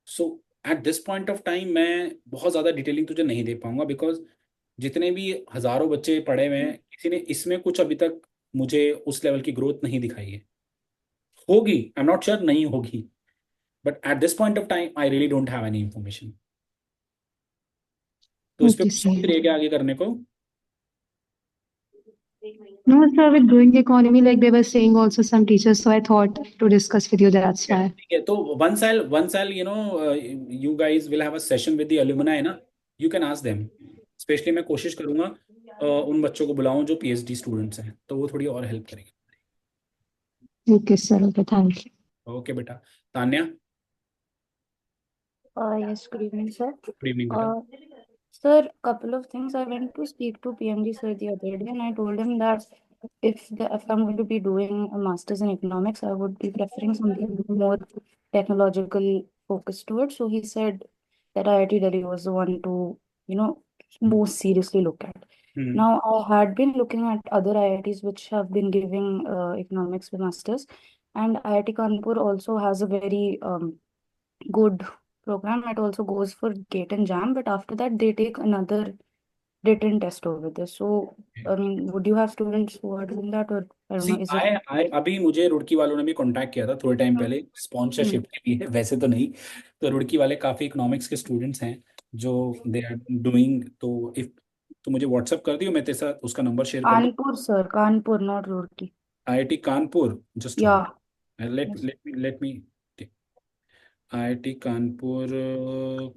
So at this point of time मैं बहुत ज़्यादा डिटेलिंग तुझे नहीं दे पाऊंगा, बिकॉज जितने भी हज़ारों बच्चे पढ़े हुए हैं, किसी ने इसमें कुछ अभी तक मुझे उस लेवल की ग्रोथ नहीं दिखाई है। होगी, आई एम नॉट श्योर नहीं होगी, but at this point of time I really don't have any information. तो इस पे Okay, कुछ सोच sir. रही है क्या आगे करने को? No, sir, with growing economy, like they were saying also some teachers, so I thought to discuss with you, that's why. ठीक है, तो वन साल you guys will have a session with the alumni ना, you can ask them. Specially मैं कोशिश करूंगा उन बच्चों को बुलाऊं जो पीएचडी स्टूडेंट्स हैं, तो वो थोड़ी और हेल्प करेंगे। Okay, sir. Okay, thank you. Okay बेटा। Tanya. Yes, good evening, sir. Good evening बेटा। Sir, couple of things. I went to speak to PMD sir the other day, and I told him that if I'm going to be doing a master's in economics, I would be preferring something more technological focused towards. So he said that IIT Delhi was the one to, you know, most seriously look at. Hmm. Now, I had been looking at other IITs which have been giving economics for masters, and IIT Kanpur also has a very good program. It also goes for GATE and JAM, but after that they take another written test over this. So, I mean, would you have students who are doing that, or I don't see know, is it? I अभी मुझे रुड़की वालों ने भी contact किया था थोड़े time पहले Hmm. Sponsorship के लिए, वैसे तो नहीं। तो रुड़की वाले काफ़ी इकोनॉमिक्स के स्टूडेंट्स हैं जो दे आर डूइंग, तो इफ तो मुझे व्हाट्सअप कर दियो, मैं तेरे साथ उसका नंबर शेयर कर दूँ। Kanpur, sir, Kanpur, not Roorkee. IIT Kanpur, just Yeah. Let Yes. Let me IIT Kanpur,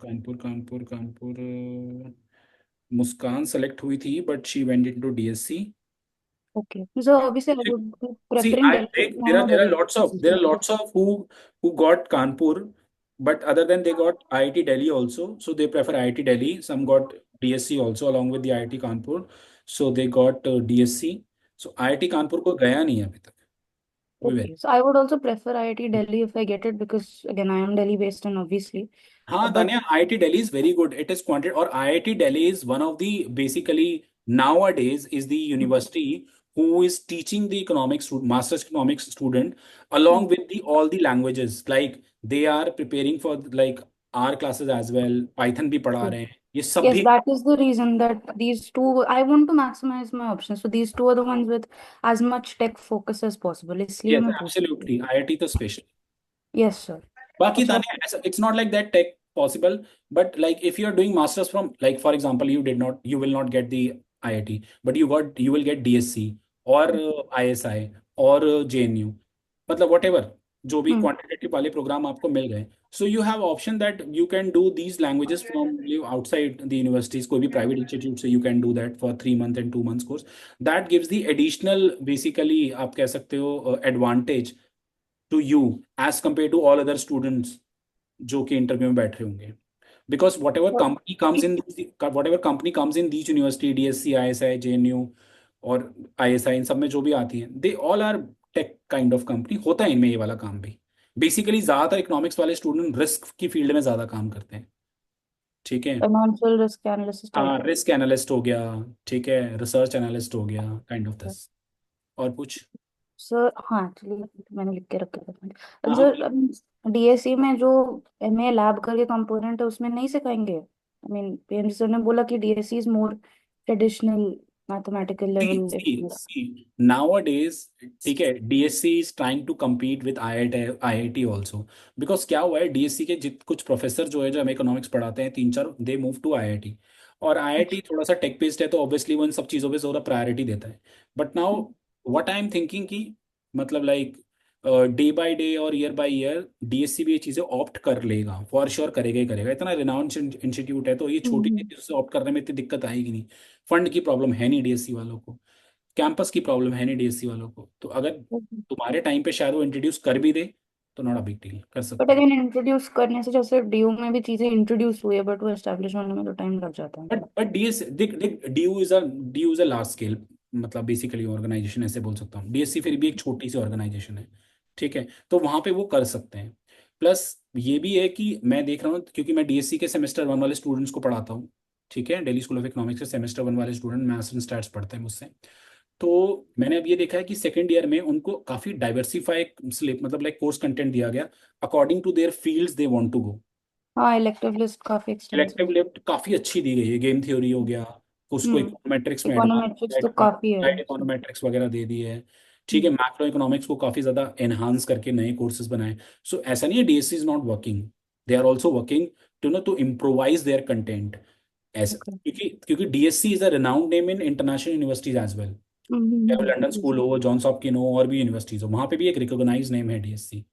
Kanpur Kanpur Kanpur, Muskan select हुई थी but she went into DSC. Okay. So obviously I would be See, preferring I Delhi. think I know there are Delhi. lots of who got Kanpur, but other than they got IIT Delhi also, so they prefer IIT Delhi. Some got DSC also along with the IIT Kanpur. So they got DSC. So IIT Kanpur को गया नहीं है अभी तक. We will. Okay, so I would also prefer IIT Delhi if I get it, because again I am Delhi based and obviously, हाँ but Tanya, IIT Delhi is very good. It is quantity, or IIT Delhi is one of the basically nowadays is the university who is teaching the economics master's economics student along with the all the languages. Like they are preparing for like our classes as well. Python भी पढ़ा रहे हैं. ये सब yes, भी. that is the reason that these two, I want to maximize my options. So these two are the ones with as much tech focus as possible. इसलिए Yes, मैं पूछ रही absolutely. थी. IIT तो special. Yes, sir. Baki अच्छा. Tanya, it's not like that tech possible, but like if you're doing masters from like for example, you will not get the IIT, but you will get DSC or ISI or JNU, मतलब whatever जो भी quantitative वाले program आपको मिल गए. So you have option that you can do these languages from outside the universities, कोई भी private institute से you can do that for 3 month and 2 months course. That gives the additional basically आप कह सकते हो advantage to you as compared to all other students जो कि interview में बैठ रहे होंगे. Because whatever company comes in these university, DSC, ISI, JNU और ISI, इन सब में जो भी आती हैं, they all are tech kind of company. होता है इनमें ये वाला काम भी. बेसिकली ज्यादातर इकोनॉमिक्स वाले स्टूडेंट रिस्क की फील्ड में ज्यादा काम करते हैं. ठीक है. Financial risk analysis type. हाँ, रिस्क एनालिस्ट हो गया. ठीक है, रिसर्च एनालिस्ट हो गया, काइंड ऑफ दिस. और कुछ. सर हाँ, एक्चुअली मैंने लिख के रखा था. हाँ सर डीएससी में जो एमए लैब करके कंपोनेंट है उसमें नहीं सिखाएंगे? आई मीन पीएमजी सर ने बोला कि DSC is more traditional mathematical level. nowadays ठीक है, DSC is trying to compete with IIT also, because क्या हुआ है, DSC के कुछ प्रोफेसर जो है जो हमें इकोनॉमिक्स पढ़ाते हैं 3-4, दे मूव टू IIT. और IIT थोड़ा सा टेक बेस्ड है तो ऑब्वियसली वो इन सब चीज़ों पे ज़्यादा प्रायोरिटी देता है. But now what I am thinking कि मतलब लाइक डे बाय डे और ईयर बाय ईयर DSC भी ये चीज़ें ऑप्ट कर लेगा, फॉर श्योर करेगा ही करेगा. इतना रिनाउंड इंस्टीट्यूट है तो ये छोटी सी चीज़ों से ऑप्ट करने में इतनी दिक्कत आएगी नहीं. फंड की प्रॉब्लम है नहीं DSC वालों को, कैंपस की प्रॉब्लम है नहीं DSC वालों को. तो अगर तुम्हारे टाइम पे शायद वो इंट्रोड्यूस कर भी दे तो नॉट अ बिग डील, कर बट सकते हैं. अगेन इंट्रोड्यूस करने से, जैसे डीयू में भी चीजें इंट्रोड्यूस हुई है बट वो एस्टेब्लिश होने में तो टाइम लग जाता है. But DU is a large scale, मतलब बेसिकली ऑर्गेनाइजेशन ऐसे बोल सकता हूँ. DSC फिर भी एक छोटी सी ऑर्गेनाइजेशन है. ठीक है, तो वहां पे वो कर सकते हैं. प्लस ये भी है कि मैं देख रहा हूँ क्योंकि मैं DSC के सेमेस्टर 1 वाले स्टूडेंट्स को पढ़ाता हूँ. ठीक है, दिल्ली स्कूल ऑफ इकोनॉमिक्स के सेमेस्टर 1 वाले स्टूडेंट मैथ्स एंड स्टैट्स पढ़ते हैं मुझसे. तो मैंने अब ये देखा है कि सेकेंड ईयर में उनको काफी डाइवर्सिफाई मतलब लाइक कोर्स कंटेंट दिया गया according to their fields they want to go. हाँ, इलेक्टिव लिस्ट काफी एक्सटेंसिव. इलेक्टिव लिस्ट काफी अच्छी दी गई है. गेम थ्योरी हो गया, उसको इकोनोमेट्रिक्स में इकोनोमेट्रिक्स तो काफी है. इकोनोमेट्रिक्स वगैरह दे दी है. ठीक है, मैक्रो इकोनॉमिक्स को काफी ज्यादा एनहांस करके नए कोर्सेज बनाए. सो ऐसा नहीं है DSC is not working, they are also working to improvise their content. ऐसा क्योंकि DSC is a renowned name in international universities as well. London school हो, जॉन्स हॉपकिन हो, और भी यूनिवर्सिटीज हो, वहां पे भी एक रिकॉग्नाइज नेम है DSC.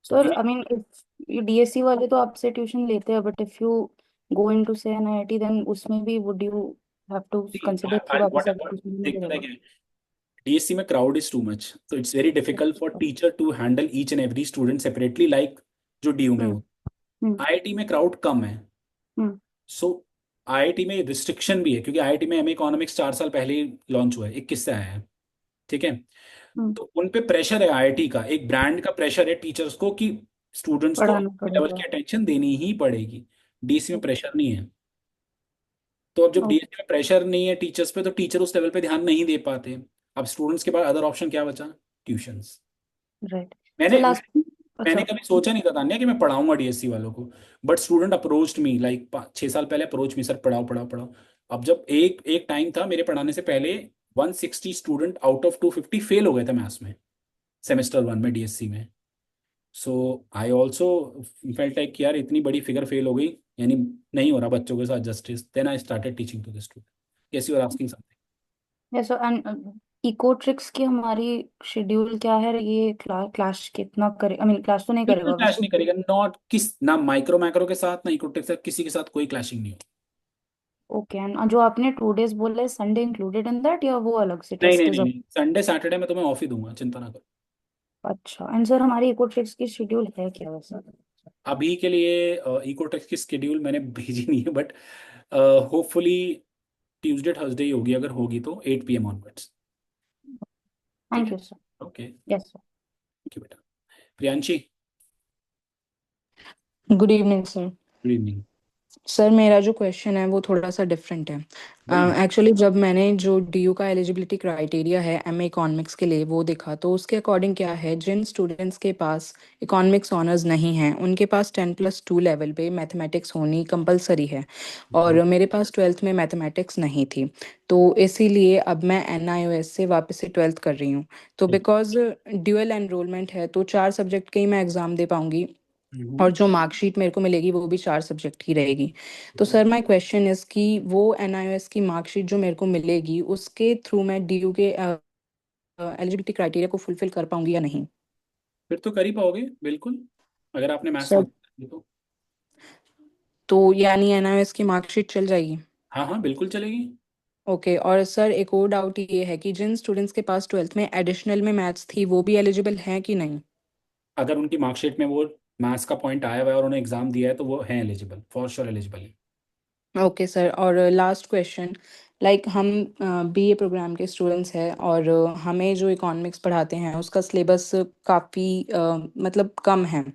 Sir I mean if DSC वाले तो आपसे ट्यूशन लेते हैं, but if you go into से एनआईटी देन उसमें भी would you have to consider कि वापस से ट्यूशन लेना पड़ेगा? DSC में क्राउड इज टू मच, तो it's very difficult for teacher to handle each and every student separately like जो DU में हो. IIT में क्राउड कम है. सो IIT में रिस्ट्रिक्शन भी है क्योंकि IIT में MA इकोनॉमिक्स 4 साल पहले ही लॉन्च हुआ है, 21 से आया है. ठीक है, तो उन पे प्रेशर है IIT का, एक ब्रांड का प्रेशर है टीचर्स को कि स्टूडेंट्स को लेवल की अटेंशन देनी ही पड़ेगी. DSC में प्रेशर नहीं है. तो अब जब DSC में प्रेशर नहीं है टीचर्स पे तो टीचर उस लेवल पे ध्यान नहीं दे पाते. अब स्टूडेंट्स के पास अदर ऑप्शन क्या बचा? ट्यूशंस. राइट. मैंने कभी सोचा नहीं था तान्या कि मैं पढ़ाऊंगा DSC वालों को, but student approached me like 6 साल पहले अप्रोच मी, सर पढ़ाओ पढ़ाओ पढ़ाओ. अब जब एक टाइम था मेरे पढ़ाने से पहले 160 स्टूडेंट आउट ऑफ 250 फेल हो गए थे मैथ्स में सेमेस्टर 1 में DSC में. सो आई ऑल्सो फेल्ट लाइक यार इतनी बड़ी फिगर फेल हो गई, यानी नहीं हो रहा बच्चों के साथ justice. Then I started teaching to the student. Yes, you are asking something. Yes. And econometrics की हमारी शेड्यूल क्या है? ये क्लास कितना करे? आई मीन क्लास तो नहीं करेगा क्लैश नहीं करेगा. नॉट किस ना माइक्रो मैक्रो के साथ ना इकोटेक के साथ, किसी के साथ कोई क्लैशिंग नहीं हो. ओके. एंड जो आपने 2 days बोले, संडे इंक्लूडेड इन दैट या वो अलग से नहीं टेस्ट नहीं इज? नहीं, संडे सैटरडे में तो मैं ऑफ ही दूंगा, चिंता ना करो. अच्छा. एंड सर हमारी इकोट्रिक्स की शेड्यूल है क्या वैसा? अभी के लिए इकोटेक की स्केड्यूल मैंने भेजी नहीं है, बट होपफुली ट्यूसडे थर्सडे ही होगी, अगर होगी तो 8 PM ऑनवर्ड्स। ठीक थैंक है, you sir. Okay, yes sir. Thank you बेटा। Priyanshi, good evening sir. Good evening. Sir मेरा जो क्वेश्चन है वो थोड़ा सा डिफरेंट है। बोलिए। एक्चुअली जब मैंने जो डीयू का एलिजिबिलिटी क्राइटेरिया है एमए इकोनॉमिक्स के लिए वो देखा, तो उसके अकॉर्डिंग क्या है, जिन स्टूडेंट्स के पास इकोनॉमिक्स ऑनर्स नहीं हैं उनके पास 10+2 लेवल पे मैथमेटिक्स होनी कंपलसरी है। और मेरे पास ट्वेल्थ में मैथमेटिक्स नहीं थी, तो इसीलिए अब मैं एनआईओएस से वापस से ट्वेल्थ कर रही हूँ। तो बिकॉज ड्यूअल एनरोलमेंट है तो 4 सब्जेक्ट के ही मैं एग्ज़ाम दे पाऊंगी, और जो मार्कशीट मेरे को मिलेगी वो भी 4 सब्जेक्ट की रहेगी। तो सर माय क्वेश्चन इज कि वो एनआईओएस की मार्कशीट जो मेरे को मिलेगी उसके थ्रू मैं डीयू के एलिजिबिलिटी क्राइटेरिया को फुलफिल कर पाऊंगी या नहीं? फिर तो कर ही पाओगे बिल्कुल, अगर आपने मैथ्स सर तो। तो यानी एनआईओएस की मार्कशीट चल जाएगी? हाँ हाँ, बिल्कुल चलेगी। ओके। और सर एक और डाउट ये है कि जिन स्टूडेंट्स के पास ट्वेल्थ में एडिशनल में मैथ्स थी वो भी एलिजिबल हैं कि नहीं? अगर उनकी मार्कशीट में वो मैथ्स का पॉइंट आया हुआ है और उन्होंने एग्जाम दिया है तो वो है एलिजिबल, फॉर श्योर एलिजिबल है। Okay sir. और लास्ट क्वेश्चन, लाइक हम बीए प्रोग्राम के स्टूडेंट्स हैं और हमें जो इकोनॉमिक्स पढ़ाते हैं उसका सिलेबस काफ़ी मतलब कम है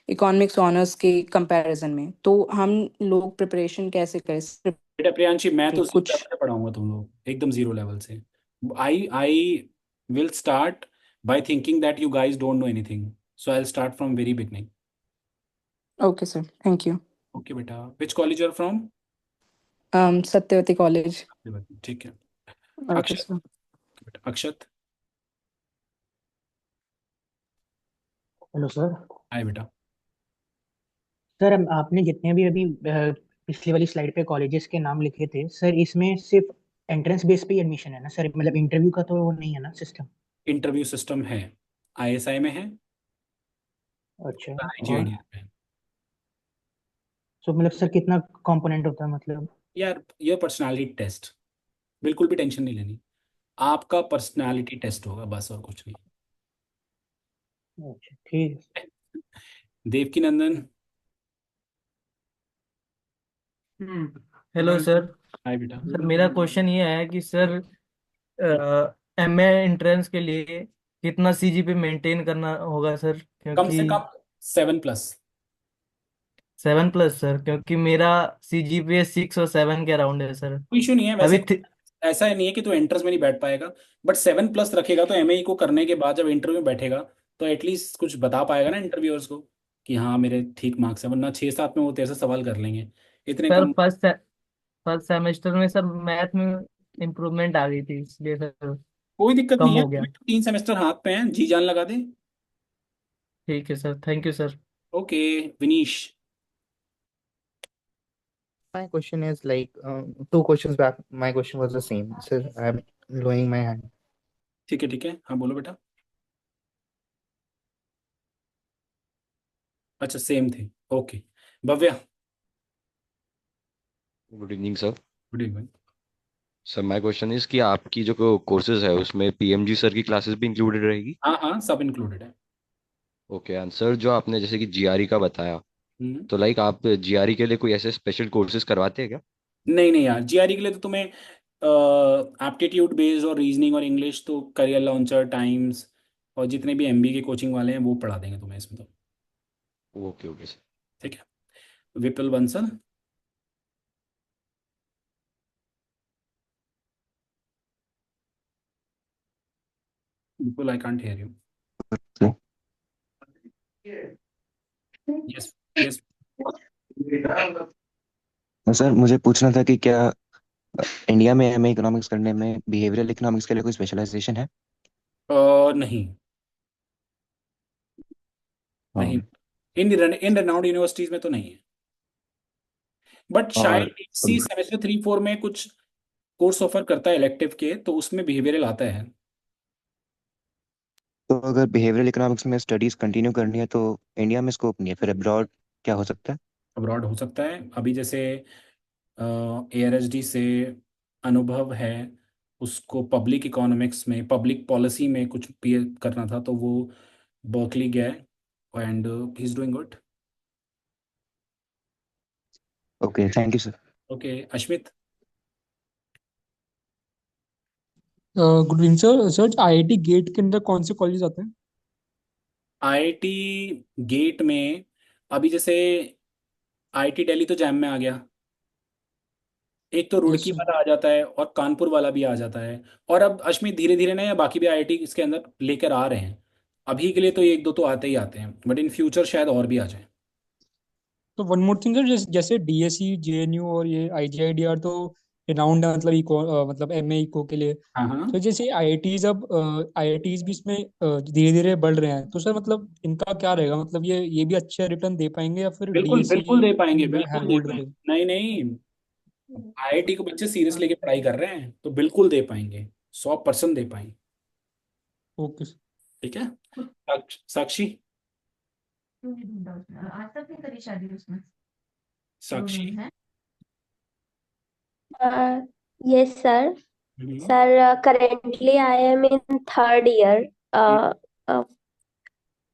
इकोनॉमिक्स ऑनर्स के कंपैरिजन में, तो हम लोग प्रिपरेशन कैसे करें सिर्फ बेटा प्रियांशी, मैं तो जीरो कुछ? लेवल से पढ़ाऊंगा तुम लोग, एकदम जीरो लेवल से। I will start by thinking that you guys don't know anything, so I will start from very beginning. Okay sir, thank you. Okay बेटा, which college are from? Satyawati college. ठीक है। Okay Akshat, sir. बेटा Akshat. Hello sir. Hi बेटा। Sir आपने जितने भी अभी पिछली वाली स्लाइड पे कॉलेजेस के नाम लिखे थे सर, इसमें सिर्फ एंट्रेंस बेस पे ही एडमिशन है ना सर? मतलब इंटरव्यू का तो वो नहीं है ना सिस्टम? इंटरव्यू सिस्टम है, आईएसआई में है, अच्छा। और आईजीआईडीएस में है। सो मतलब सर कितना कंपोनेंट होता है मतलब? यार ये पर्सनालिटी टेस्ट, बिल्कुल भी टेंशन नहीं लेनी, आपका पर्सनालिटी टेस्ट होगा बस, और कुछ नहीं। अच्छा ठीक है। Devaki Nandan. Hello sir. Hi बेटा। सर मेरा क्वेश्चन ये है कि सर एमए एंट्रेंस के लिए कितना सीजीपी मेंटेन करना होगा सर? कम क्योंकि से कम 7+। 7+, सर क्योंकि मेरा सीजीपीए 6 और 7 के अराउंड है सर। कोई इशू नहीं है अभी वैसे, ऐसा नहीं है कि तू एंट्रेंस में नहीं बैठ पाएगा, बट 7+ रखेगा तो एमएई को करने के बाद जब इंटरव्यू में बैठेगा तो एटलीस्ट कुछ बता पाएगा ना इंटरव्यूअर्स को कि हाँ मेरे ठीक मार्क्स है, वरना 6-7 में वो तेरे से सवाल कर लेंगे इतने सर कम। फर्स्ट सेमेस्टर में सर मैथ में इम्प्रूवमेंट आ गई थी, इसलिए सर कोई दिक्कत कम नहीं है, हो गया। अभी तो 3 सेमेस्टर हाथ पे हैं, जी जान लगा दे। ठीक है sir, thank you sir. Okay, Vinish. My question is like 2 questions back. My question was the same. Sir, I'm lowering my hand. ठीक है, हाँ बोलो बेटा। अच्छा सेम थे, okay. Bhavya. Good evening sir. Good evening. Sir my question is कि आपकी जो कोर्सेज है उसमें पीएमजी सर की क्लासेस भी इंक्लूडेड रहेगी? हाँ हाँ, सब इंक्लूडेड है। ओके। एंड सर जो आपने जैसे कि जीआरई का बताया, हम्म। तो लाइक आप जीआरई के लिए कोई ऐसे स्पेशल कोर्सेज करवाते हैं क्या? नहीं नहीं यार, जीआरई के लिए तो तुम्हें एप्टीट्यूड बेस्ड और रीजनिंग और इंग्लिश तो करियर लॉन्चर, टाइम्स और जितने भी एमबी के कोचिंग वाले हैं वो पढ़ा देंगे तुम्हें इसमें तो। Okay okay sir. ठीक है। Vipul Bansal. Vipul, I can't hear you. Yes yes. Sir मुझे पूछना था कि क्या इंडिया में एमए इकोनॉमिक्स करने में बिहेवियरल इकोनॉमिक्स के लिए कोई स्पेशलाइजेशन है? नहीं हाँ। नहीं, इन रेनाउंड यूनिवर्सिटीज में तो नहीं है, बट और शायद इसी सेमेस्टर 3-4 में कुछ कोर्स ऑफर करता है इलेक्टिव के, तो उसमें बिहेवियरल आता है। तो अगर बिहेवियरल इकोनॉमिक्स में स्टडीज कंटिन्यू करनी है तो इंडिया में स्कोप नहीं है, फिर अब्रॉड क्या हो सकता है? अब्रॉड हो सकता है, अभी जैसे एआरएसडी से अनुभव है, उसको पब्लिक इकोनॉमिक्स में, पब्लिक पॉलिसी में कुछ पी करना था, तो वो बर्कली गया है and he is doing good. Okay, thank you sir. Okay Ashmit. Good evening sir. Sir IIT GATE के अंदर कौन से कॉलेज आते हैं? आईआईटी गेट में अभी जैसे आईआईटी दिल्ली तो जैम में आ गया, एक तो यस रुड़की सर। वाला आ जाता है और कानपुर वाला भी आ जाता है। और अब अश्मित धीरे धीरे ना या बाकी भी आईआईटी इसके अंदर लेकर आ रहे हैं। अभी के लिए तो एक दो तो आते ही आते हैं, बट इन फ्यूचर शायद और भी आ जाए। तो वन मोर थिंग सर, जैसे जैसे डीएससी जेएनयू और ये आईजीआईडीआर तो रिनाउंड है, मतलब इको मतलब एमए इको के लिए। हाँ हाँ, तो जैसे आईआईटीज अब आईआईटीज भी इसमें धीरे धीरे बढ़ रहे हैं, तो सर मतलब इनका क्या रहेगा? मतलब ये भी अच्छे रिटर्न दे पाएंगे या फिर बिल्कुल डीएससी बिल्कुल दे पाएंगे, इनमें बिल्कुल दे होल्ड पाएंगे। रहेगा? नहीं नहीं, आईआईटी को बच्चे सीरियस लेके पढ़ाई कर रहे हैं तो बिल्कुल दे पाएंगे, 100% दे पाएंगे। Okay sir. ठीक है। साक्षी। आज तक नहीं करी शादी उसने। साक्षी। Yes, sir. Hmm, Sir, currently I am in third year hmm, uh,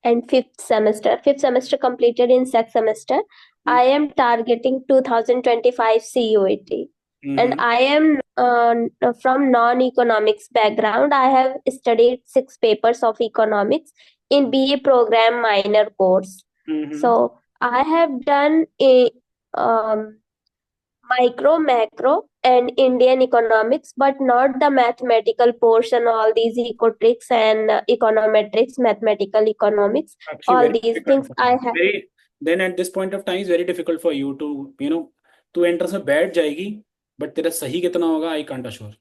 and fifth semester. Fifth semester completed in sixth semester. I am targeting 2025 CUET. And I am from non-economics background. I have studied 6 papers of economics in BA program minor course. So I have done a micro, macro, and Indian economics, but not the mathematical portion. All these economics and econometrics, mathematical economics, Actually all very these difficult things for I you. have. Very, then at this point of time is very difficult for you to, तू entrance में बैठ जाएगी, but तेरा सही कितना होगा I can't assure.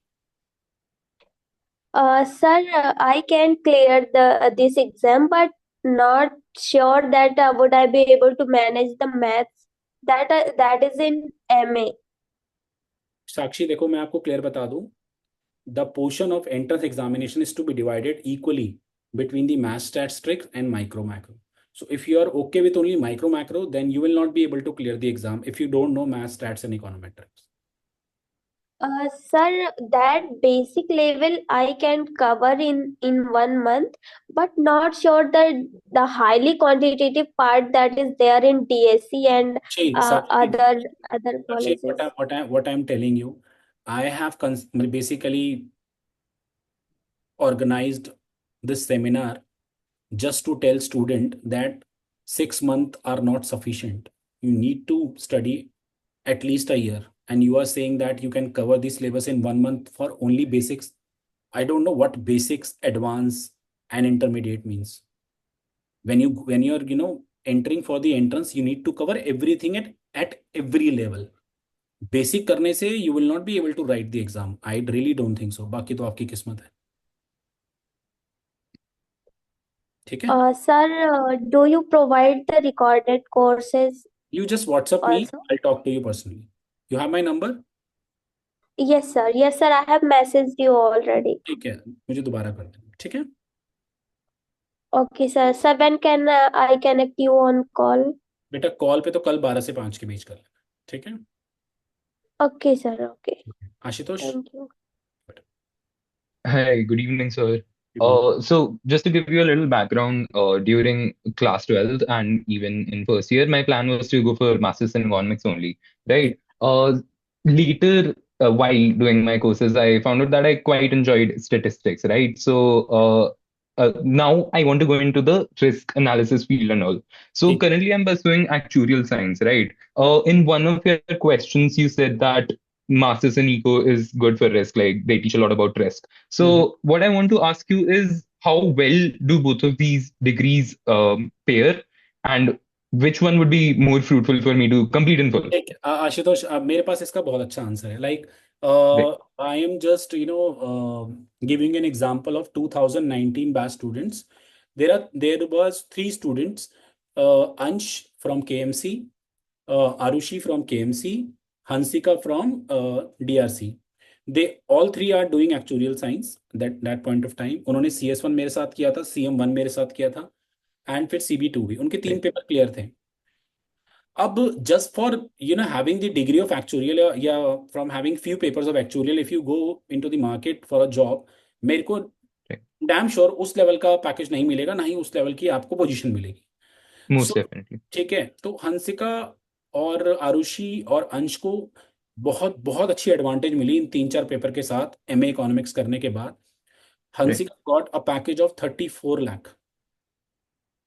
Sir, I can clear this exam, but not sure that would I be able to manage the maths that is in MA. Sakshi देखो मैं आपको क्लियर बता दूं, the portion of entrance examination is to be divided equally between the math stats tricks and micro macro. So if you are okay with only micro macro, then you will not be able to clear the exam if you don't know math stats and econometrics. Sir, that basic level I can cover in 1 month, but not sure that the highly quantitative part that is there in DSC and Sakshi, other Sakshi, colleges. what I'm telling you, I have basically organized this seminar just to tell student that 6 months are not sufficient. You need to study at least a year. And you are saying that you can cover this syllabus in 1 month for only basics. I don't know what basics, advanced, and intermediate means. When you're entering for the entrance, you need to cover everything at every level. Basic करने से you will not be able to write the exam. I really don't think so. बाकी तो आपकी किस्मत है। ठीक है। Sir, do you provide the recorded courses You just WhatsApp me. also? I'll talk to you personally. You have my number? Yes, sir. Yes, sir. I have messaged you already. ठीक है, मुझे दोबारा कर देना। ठीक है। Okay, sir. Sir, when can I connect you on call? बेटा call पे तो कल 12 से 5 के बीच कर लेना। ठीक है। Okay, sir. Okay. Ashutosh. Thank you. Hi, good evening, sir. So just to give you a little background, during class 12th and even in first year, my plan was to go for masters in economics only, right? Later, while doing my courses, I found out that I quite enjoyed statistics, right? So now I want to go into the risk analysis field and all. So currently, I'm pursuing actuarial science, right? In one of your questions, you said that masters in eco is good for risk, like they teach a lot about risk. So what I want to ask you is how well do both of these degrees pair, and which one would be more fruitful for me to complete in full? एक आशुतोष, मेरे पास इसका बहुत अच्छा answer है। Like Right. I am just giving an example of 2019 batch students. There was 3 students, Ansh from KMC, Arushi from KMC, Hansika from DRC. They all 3 are doing actuarial science that point of time. उन्होंने CS1 मेरे साथ किया था, CM1 मेरे साथ किया था, and फिर CB2 भी। उनके 3 पेपर क्लियर थे। अब just for having the degree of actuarial या from having few papers of actuarial, if you go into the market for a job, मेरे को डैम श्योर उस लेवल का पैकेज नहीं मिलेगा, ना ही उस लेवल की आपको पोजीशन मिलेगी। Most So, definitely. ठीक है। तो हंसिका और आरुषि और अंश को बहुत बहुत अच्छी एडवांटेज मिली इन 3-4 पेपर के साथ एमए इकोनॉमिक्स करने के बाद। Right. Hansika got a package of 34 lakh.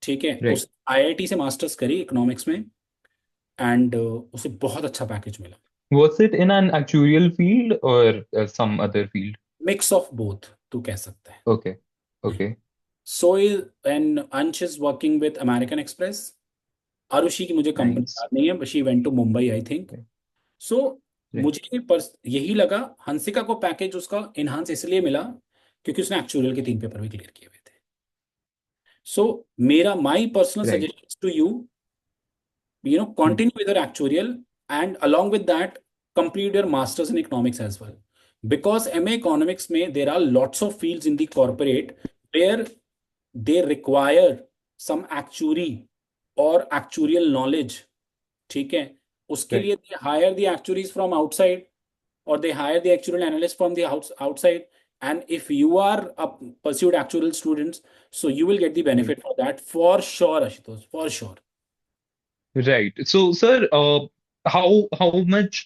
ठीक है, Right. उस आईआईटी से मास्टर्स करी इकोनॉमिक्स में, एंड उसे बहुत अच्छा पैकेज मिला। Was it in an actuarial field or some other field? Mix of both तू कह सकता है। Okay. Okay. So is and Ansh is working with American Express. Arushi की मुझे कंपनी Nice. याद नहीं है, she went to Mumbai I think. So Right. मुझे यही लगा हंसिका को पैकेज उसका इनहांस इसलिए मिला क्योंकि उसने एक्चुअल के 3 पेपर भी क्लियर किए हुए थे। सो मेरा my personal Right. Suggestion to you continue with your actuarial, and along with that complete your masters in economics as well, because MA economics में there are lots of fields in the corporate where they require some actuary or actuarial knowledge। ठीक है, उसके Right. लिए they hire the actuaries from outside or they hire the actuarial analyst from the outside, and if you are a pursued actuarial students, so you will get the benefit for that for sure, Ashutosh, for sure। Right. So, sir, how much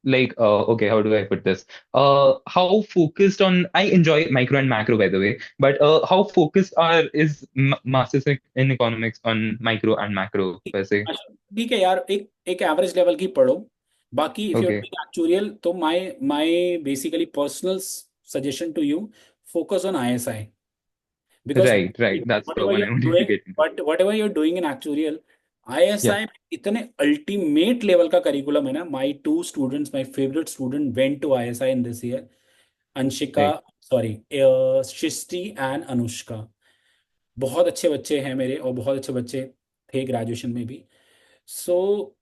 like okay, how do I put this? How focused on I enjoy micro and macro by the way, but how focused is masters in economics on micro and macro per se? अच्छा, ठीक है यार, एक average level की पढ़ो। बाकी if you are Okay. Doing actuarial तो my basically personal suggestion to you, focus on ISI, because Right. That's the whatever one I you're wanted to doing, get into. but whatever you're doing in actuarial, Yeah. ISI इतने ultimate level का curriculum है ना। My 2 students, my favourite student went to ISI in this year, Anshika, Right. Sorry, Srishti and Anushka. बहुत अच्छे बच्चे हैं मेरे, और बहुत अच्छे बच्चे थे ग्रेजुएशन में भी। सो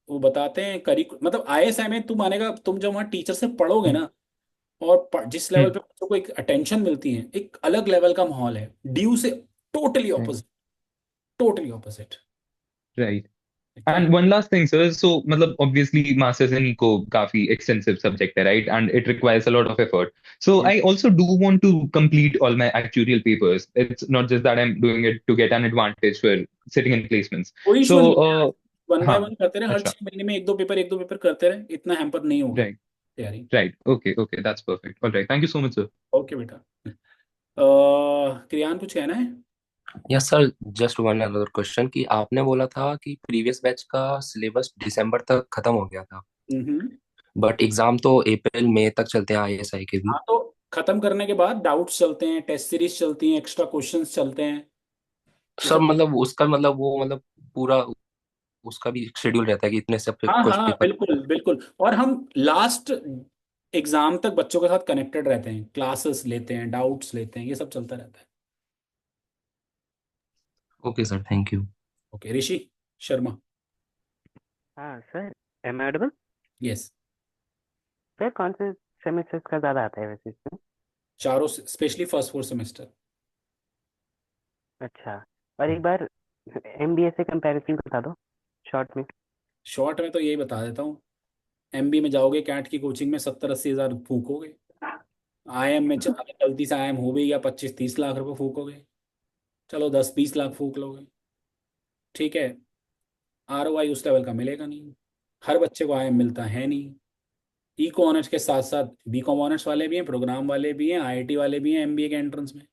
वो बताते हैं मतलब आईएसआई में तू मानेगा, तुम जब वहाँ टीचर से पढ़ोगे ना, और जिस लेवल Hmm. पे बच्चों को एक अटेंशन मिलती है, एक अलग लेवल का माहौल है। ड्यू से totally Right. Opposite, totally opposite. Right. And one last thing, sir. So, matlab, obviously, masters in eco काफी extensive subject है, right? And it requires a lot of effort. So, I also do want to complete all my actuarial papers. It's not just that I'm doing it to get an advantage for sitting in placements. कोई So, issue नहीं है, one by हाँ, one करते रहे, हर अच्छा, 6 महीने में एक दो पेपर करते रहे, इतना हैम्पर नहीं होगा right, तैयारी। right. Okay, that's perfect. All right. Thank you so much, sir. Okay बेटा। क्रियान कुछ कहना है? Yes sir, just one another question कि आपने बोला था कि प्रीवियस बैच का सिलेबस दिसंबर तक खत्म हो गया था, हम्म। बट एग्जाम तो अप्रैल मई तक चलते हैं आईएसआई के भी। हाँ, तो खत्म करने के बाद डाउट्स चलते हैं, टेस्ट सीरीज चलती हैं, एक्स्ट्रा क्वेश्चंस चलते हैं, ये सर सब। मतलब उसका मतलब वो मतलब पूरा उसका भी शेड्यूल रहता है कि इतने सब हाँ कुछ हाँ, पेपर। बिल्कुल बिल्कुल, और हम लास्ट एग्जाम तक बच्चों के साथ कनेक्टेड रहते हैं, क्लासेस लेते हैं, डाउट्स लेते हैं, ये सब चलता रहता है। Okay sir, thank you. Okay, Rishi Sharma. हाँ sir, am I audible? Yes sir, कौन से सेमेस्टर का ज़्यादा आता है वैसे इसमें? चारों, स्पेशली फर्स्ट 4 सेमेस्टर। अच्छा, और एक बार एमबीए से कंपैरिजन बता दो शॉर्ट में। शॉर्ट में तो यही बता देता हूँ, एमबी में जाओगे कैट की कोचिंग में 70-80 हज़ार फूकोगे। आईएम में गलती से आईएम हो भी गया, 25-30 लाख रुपए फूकोगे। चलो 10-20 लाख फूक लोगे, ठीक है। आरओआई उस लेवल का मिलेगा नहीं, हर बच्चे को आईएम मिलता है नहीं। इको ऑनर्स के साथ साथ बीकॉम ऑनर्स वाले भी हैं, प्रोग्राम वाले भी हैं, आईआईटी वाले भी हैं एमबीए के एंट्रेंस में।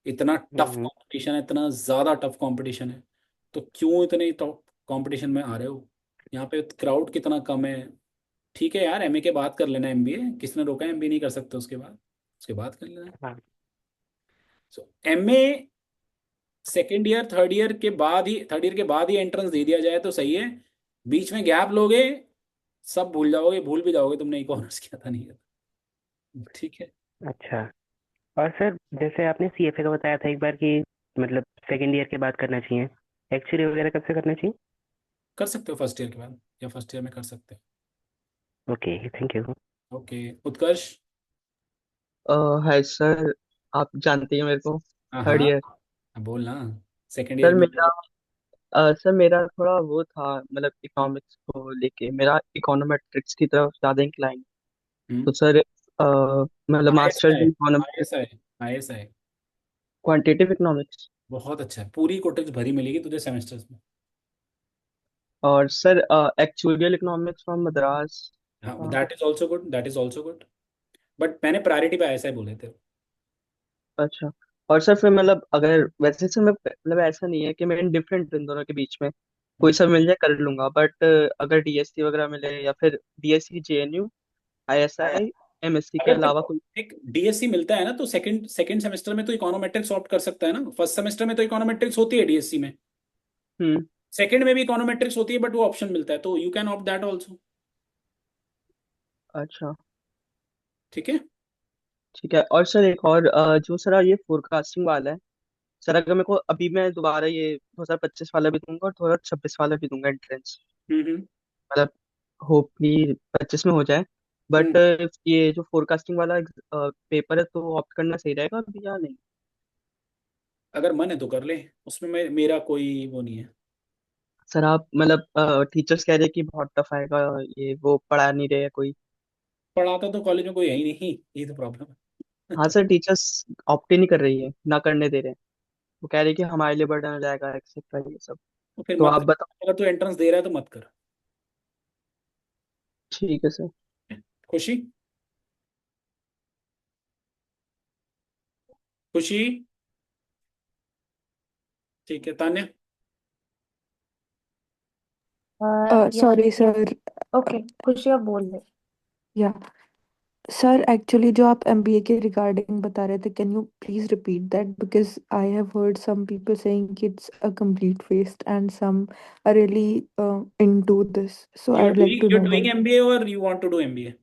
इतना टफ कंपटीशन है, इतना ज़्यादा टफ कंपटीशन है, तो क्यों इतने टफ कंपटीशन में आ रहे हो? यहाँ पे क्राउड कितना कम है। ठीक है यार, एमए के बाद कर लेना एमबीए, किसने रोका है एमबीए नहीं कर सकते उसके बाद कर लेना। सो एमए थर्ड ईयर के बाद ही एंट्रेंस दे दिया जाए तो सही है। बीच में गैप लोगे, सब भूल जाओगे, भूल भी जाओगे तुमने इको ऑनर्स किया था नहीं किया था। ठीक है। अच्छा, और सर जैसे आपने सीएफए का बताया था एक बार कि मतलब सेकेंड ईयर के बाद करना चाहिए, एक्चुअली वगैरह कब से करना चाहिए? कर सकते हो फर्स्ट ईयर के बाद, या फर्स्ट ईयर में कर सकते ओके, थैंक यू। हो। ओके, उत्कर्ष। हाय सर, आप जानते हैं मेरे को, हाँ थर्ड हाँ, ईयर। बोल ना, सेकेंड ईयर सर में। मेरा सर मेरा थोड़ा वो था, मतलब इकोनॉमिक्स को लेके मेरा इकोनोमेट्रिक्स की तरफ ज्यादा इंक्लाइन। तो सर मतलब masters ISI in economics, ISI ISI quantitative economics. बहुत अच्छा है, पूरी कोटेज भरी मिलेगी तुझे सेमेस्टर्स में। और sir actual economics from Madras हाँ, हाँ। That is also good, that is also good, but मैंने प्रायोरिटी पे ऐसा ही बोले थे। अच्छा। और सर फिर मतलब अगर वैसे सर मैं मतलब ऐसा नहीं है कि मैं इंडिफरेंट इन दोनों के बीच में, कोई सा मिल जाए कर लूंगा, बट अगर डीएससी वगैरह मिले या फिर डीएससी जेएनयू आईएसआई एमएससी के अगर अलावा देखो कोई। एक डीएससी मिलता है ना, तो सेकंड सेकंड सेमेस्टर में तो इकोनोमेट्रिक्स ऑप्ट कर सकता है ना। फर्स्ट सेमेस्टर में तो इकोनोमेट्रिक्स होती है डीएससी में, हम्म। सेकंड में भी इकोनोमेट्रिक्स होती है, बट वो ऑप्शन मिलता है, तो you can opt that also. अच्छा। ठीक है। ठीक है। और सर एक और जो सर ये फोरकास्टिंग वाला है, सर अगर मेरे को अभी मैं दोबारा ये 2025 वाला भी दूंगा और 2026 वाला भी दूंगा एंट्रेंस, हम्म। मतलब होपली 25 में हो जाए, हम्म। बट ये जो फोरकास्टिंग वाला पेपर है तो ऑप्ट करना सही रहेगा अभी या नहीं? अगर मन है तो कर ले, उसमें मेरा कोई वो नहीं है। सर आप मतलब टीचर्स कह रहे हैं कि बहुत टफ आएगा, ये वो पढ़ा नहीं रहे हैं कोई। पढ़ाता तो कॉलेज में कोई है ही नहीं, ये तो प्रॉब्लम है। हाँ सर, टीचर्स ऑप्ट ही नहीं कर रही है, ना करने दे रहे हैं। वो कह रहे हैं कि हमारे लिए बर्डन हो जाएगा एक्सेट्रा ये सब। तो फिर तो मत आप कर, बताओ। अगर तू एंट्रेंस दे रहा है तो मत कर। ठीक है सर। खुशी, खुशी। ठीक है, तान्या। या सॉरी सर। ओके, खुशी आप बोल रहे। या सर, एक्चुअली जो आप एमबीए के रिगार्डिंग बता रहे थे, can you please repeat that, because I have heard some people saying कि it's a complete waste and some are really into this, so I would like to You're no doing more. MBA or you want to do MBA?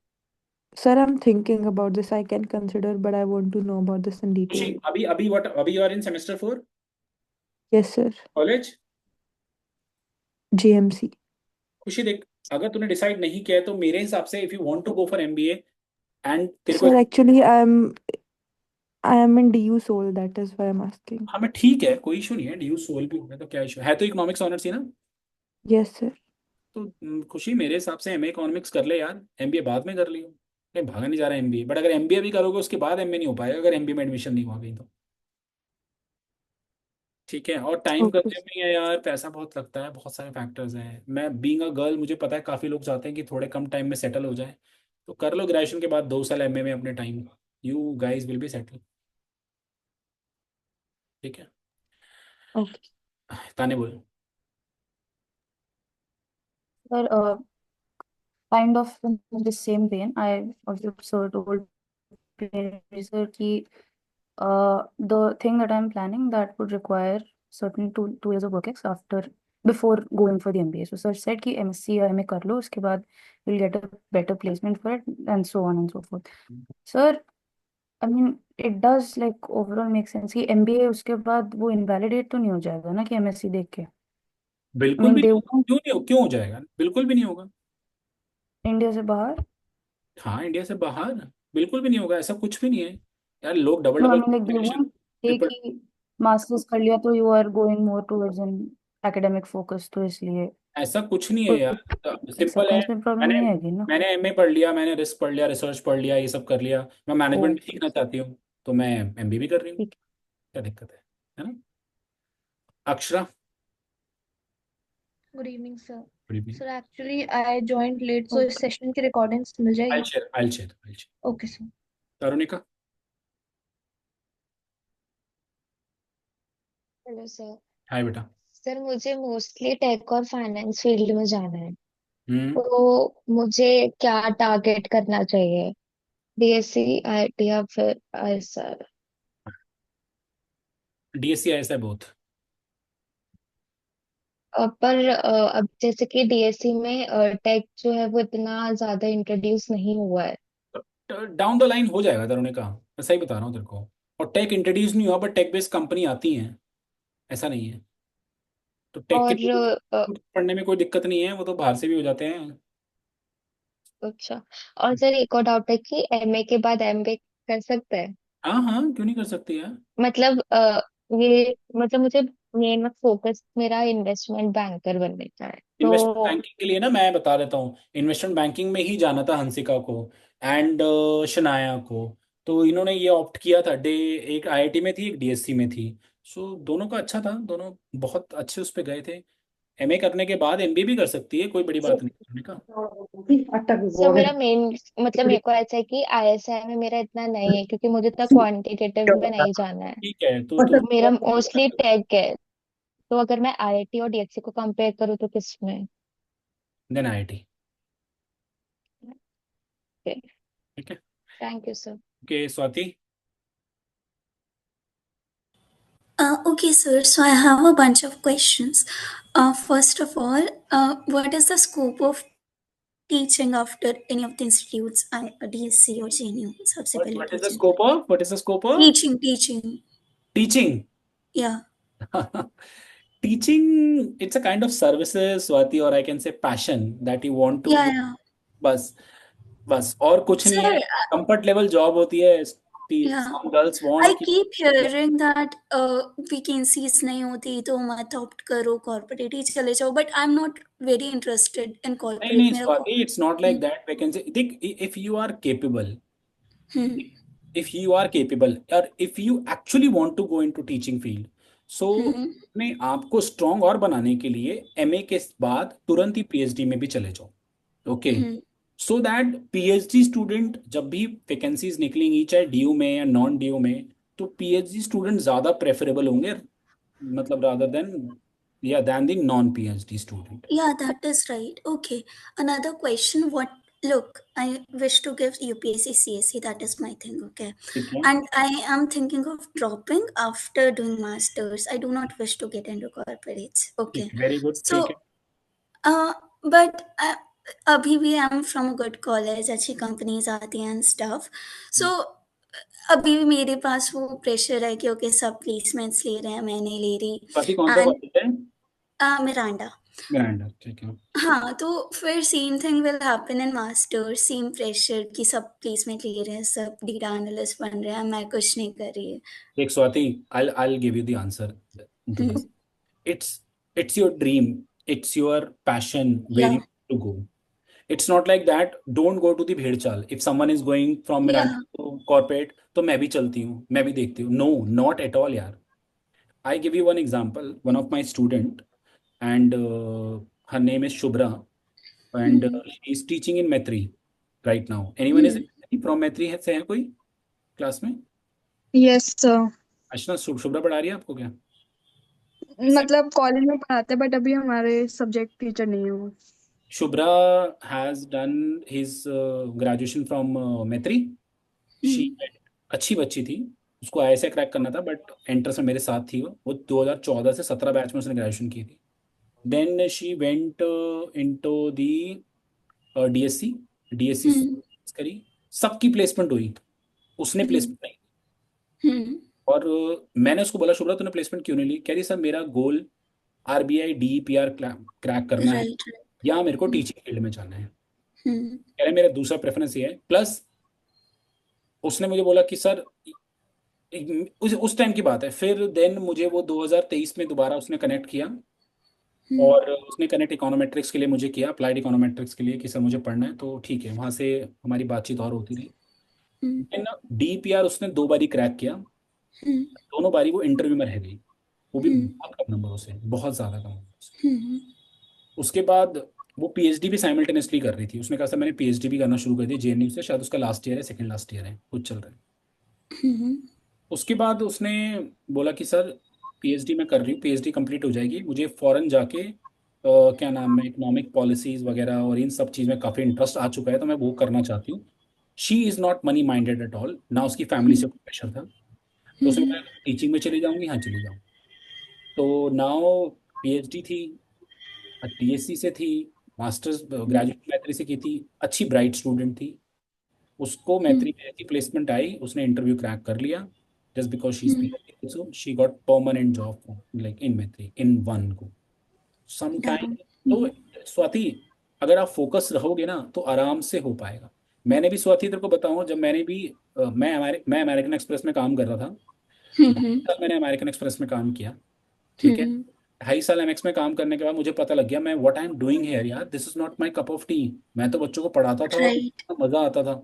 Sir, I'm thinking about this. I can consider, but I want to know about this in खुशी, detail. अभी अभी what, अभी you are in semester 4 Yes, sir. College. GMC. खुशी देख, अगर तूने decide नहीं किया है तो मेरे हिसाब से if you want to go for MBA and तेरे को, Sir, actually, I am in DU Soul. That is why I'm asking. हाँ मैं ठीक है, कोई इशू नहीं है, ड्यू सोल भी होगा तो क्या इशू है, तो इकोनॉमिक्स ऑनर्स ही ना। Yes, sir. तो खुशी मेरे हिसाब से MA इकोनॉमिक्स कर ले यार, MBA बाद में कर लियो। नहीं भागा नहीं जा रहा MBA, बट अगर MBA भी करोगे उसके बाद MA नहीं हो पाएगा अगर MBA में एडमिशन नहीं हुआ कहीं तो। ठीक है, और टाइम Okay. कंज्यूमिंग है यार, पैसा बहुत लगता है, बहुत सारे फैक्टर्स हैं। मैं बीइंग अ गर्ल, मुझे पता है काफ़ी लोग चाहते हैं कि थोड़े कम टाइम में सेटल हो जाए, तो कर लो ग्रेजुएशन के बाद 2 साल MA में अपने time, you guys will be settle. ठीक है, ओके ताने बोलो। Sir, kind of in the same when I also sir told sir कि the thing that I'm planning that would require certain 2 years of work ex after before going for the MBA. So sir said कि MSc या MA कर लो, उसके बाद you'll get a better placement for it and so on and so forth. Sir, I mean it does like overall make sense कि MBA उसके बाद वो invalidate तो नहीं हो जाएगा ना कि MSc देख के। I बिल्कुल mean भी they नहीं होगा, won't क्यों नहीं हो, क्यों हो जाएगा, बिल्कुल भी नहीं होगा। इंडिया से बाहर। हाँ, इंडिया से बाहर बिल्कुल भी नहीं होगा, ऐसा कुछ भी नहीं है यार। लोग double No, I double mean like they won't say triple, कि मास्टर्स कर लिया तो you are going more towards an academic focus, तो इसलिए ऐसा कुछ नहीं है यार, कोई ऐसा सिंपल है। कहीं प्रॉब्लम मैंने नहीं आएगी ना। मैंने MA पढ़ लिया, मैंने रिस्क पढ़ लिया, रिसर्च पढ़ लिया, ये सब कर लिया, मैं मैनेजमेंट भी ओके सीखना चाहती हूँ, तो मैं MBA भी कर रही हूँ। ठीक क्या दिक्कत है ना। Akshara. Good evening sir. Good evening. Sir actually I joined late, so इस ओके सेशन की रिकॉर्डिंग्स मिल आई जाएगी? Share I share I share. Okay sir. Tarunika. Hello sir. Hi बेटा। सर मुझे मोस्टली टेक और फाइनेंस फील्ड में जाना है, हम्म। तो मुझे क्या टारगेट करना चाहिए? बीएससी आईटी या फिर आईएसआर? DSC ऐसा है बहुत। पर अब जैसे कि डीएससी में टेक जो है वो इतना ज्यादा इंट्रोड्यूस नहीं हुआ है। डाउन द लाइन हो जाएगा तरुणिका, मैं सही बता रहा हूँ तेरे को। और टेक इंट्रोड्यूस नहीं हुआ, बट टेक बेस्ड कंपनी आती हैं, ऐसा नहीं है। तो टेक के और लिए कुछ पढ़ने में कोई दिक्कत नहीं है, वो तो बाहर से भी हो जाते हैं। अच्छा। और सर एक और डाउट है कि एमए के बाद एमबीए कर सकते हैं? हाँ हाँ, क्यों नहीं कर सकती यार। मतलब ये मतलब मुझे मेन फोकस मेरा इन्वेस्टमेंट बैंकर बनने का है, इन्वेस्टमेंट तो बैंकिंग के लिए ना मैं बता देता हूँ, इन्वेस्टमेंट बैंकिंग में ही जाना था हंसिका को एंड शनाया को, तो इन्होंने ये ऑप्ट किया था। डे एक IIT में थी, एक DSC में थी। सो दोनों का अच्छा था, दोनों बहुत अच्छे उस पर गए थे। एमए करने के बाद एमबीए भी कर सकती है, कोई बड़ी बात नहीं करने का। सर मेरा मेन मतलब मेरे को ऐसा है कि आईएसआई में मेरा इतना नहीं है क्योंकि मुझे इतना क्वांटिटेटिव में नहीं जाना है। ठीक है, तो तुम मेरा मोस्टली टेक है, तो अगर मैं आईआईटी और डीएससी को कंपेयर करूँ तो किस में? Then IIT. ठीक है, thank you sir. Okay Swati. Okay, sir. So I have a bunch of questions. First of all, what is the scope of teaching after any of the institutes, DSC or JNU? सबसे पहले What is the teaching. scope of? What is the scope of? Teaching. Teaching. Yeah. Teaching, it's a kind of services, Swati, or I can say passion that you want to. Yeah. बस बस और कुछ नहीं है, Sir, comfort level job होती है। yeah. Some girls I want keep hearing that vacancies नहीं होती तो मत opt करो corporate ही चले जाओ, but I'm not very interested in नहीं corporate. नहीं मेरा Swati, it's not like that vacancy. देख, if you are capable, hmm if you are capable, or if you actually want to go into teaching field, so अपने आप को strong और बनाने के लिए एमए के बाद तुरंत ही पीएचडी में भी चले जाओ। Okay, so that PhD student जब भी वैकेंसीज निकलेंगी, चाहे डीयू में या नॉन डीयू में, तो पीएचडी स्टूडेंट ज्यादा प्रेफरेबल होंगे, मतलब rather than the non PhD student. Yeah, that is right. Okay. Another question. Look, I wish to give UPSC CSE. That is my thing. Okay. ठीक है, And I am thinking of dropping after doing masters. I do not wish to get into corporates. Okay. Very good, So, ठीक है। but अभी भी I'm from a good college. अच्छी companies आती हैं and stuff. So, अभी भी मेरे पास वो प्रेशर है कि ओके सब प्लेसमेंट्स ले रहे हैं, मैं नहीं ले रही। स्वाति कौन सा एंड कॉलेज है? मिरांडा। मिरांडा, ठीक है। हाँ, तो फिर same thing will happen in master, same pressure कि सब प्लेसमेंट ले रहे हैं, सब डेटा एनालिस्ट बन रहे हैं, मैं कुछ नहीं कर रही है। देख Swati, I'll give you the answer to this. It's your dream, it's your passion where you Yeah. want to go. It's not like that. Don't go to the भेड़ चाल. If someone is going from Miranda Yeah. to corporate, तो मैं भी चलती हूँ, मैं भी देखती हूँ। No, not at all यार। I give you one example. One of my student, and her name is Shubhra, and she is teaching in Maitri right now. Anyone is from Maitri से है कोई क्लास में? Yes sir. अच्छा, शुभ्रा पढ़ा रही है आपको क्या? मतलब कॉलेज में पढ़ाते हैं बट अभी हमारे सब्जेक्ट टीचर नहीं है वो। Shubhra has done his graduation from Maitri. She अच्छी बच्ची थी, उसको आईएसए क्रैक करना था, बट एंट्रेंस में मेरे साथ थी। वो 2014 से 17 बैच में उसने ग्रेजुएशन की थी। Then she went into the DSC करी, सबकी प्लेसमेंट हुई, उसने प्लेसमेंट नहीं। और मैंने उसको बोला, शुभ्रा तूने प्लेसमेंट क्यों नहीं ली? कह रही सर मेरा गोल आरबीआई डीईपीआर क्रैक करना है, राइट। या मेरे को टीचिंग फील्ड में जाना है। हम्म कह रहे मेरा दूसरा प्रेफरेंस ये है। प्लस उसने मुझे बोला कि सर, उस टाइम की बात है, फिर देन मुझे वो 2023 में दोबारा उसने कनेक्ट किया, और उसने कनेक्ट इकोनोमेट्रिक्स के लिए मुझे किया, अप्लाइड इकोनोमेट्रिक्स के लिए कि सर मुझे पढ़ना है, तो ठीक है, वहाँ से हमारी बातचीत और होती रही। देन डीपीआर उसने 2 बारी क्रैक किया, दोनों बारी वो इंटरव्यू में रह गई, वो भी बहुत कम नंबरों से, बहुत ज़्यादा कम नंबरों से। उसके बाद वो पीएचडी भी साइमल्टेनियसली कर रही थी। उसने कहा सर मैंने पीएचडी भी करना शुरू कर दी जेएनयू से, शायद उसका लास्ट ईयर है, सेकंड लास्ट ईयर है, कुछ चल रहा है। उसके बाद उसने बोला कि सर पीएचडी मैं कर रही हूँ, पीएचडी कंप्लीट हो जाएगी, मुझे फॉरेन जाके क्या नाम है, इकोनॉमिक पॉलिसीज वगैरह और इन सब चीज़ में काफ़ी इंटरेस्ट आ चुका है, तो मैं वो करना चाहती हूँ। She is not money minded at all, ना उसकी फैमिली से प्रेशर था, तो उसने बोला टीचिंग में चली जाऊँगी, हाँ चली जाऊँ। तो नाउ पीएचडी थी, डीएससी से थी, मास्टर्स ग्रेजुएट मैत्री से की थी, अच्छी ब्राइट स्टूडेंट थी, उसको मैत्री में ऐसी प्लेसमेंट आई, उसने इंटरव्यू क्रैक कर लिया, just because she's PhD, so she got permanent job from, like in Maitri in one go. Sometime तो स्वाति, अगर आप फोकस रहोगे ना तो आराम से हो पाएगा। मैंने भी स्वाति तेरे को बताऊं, जब मैंने भी मैं अमेरिकन एक्सप्रेस में काम कर रहा था, 2 साल मैंने अमेरिकन एक्सप्रेस में काम किया, ठीक है। 2.5 साल एमएक्स में काम करने के बाद मुझे पता लग गया मैं what I am doing here, यार this is not my cup of tea. मैं तो बच्चों को पढ़ाता था, मजा आता था।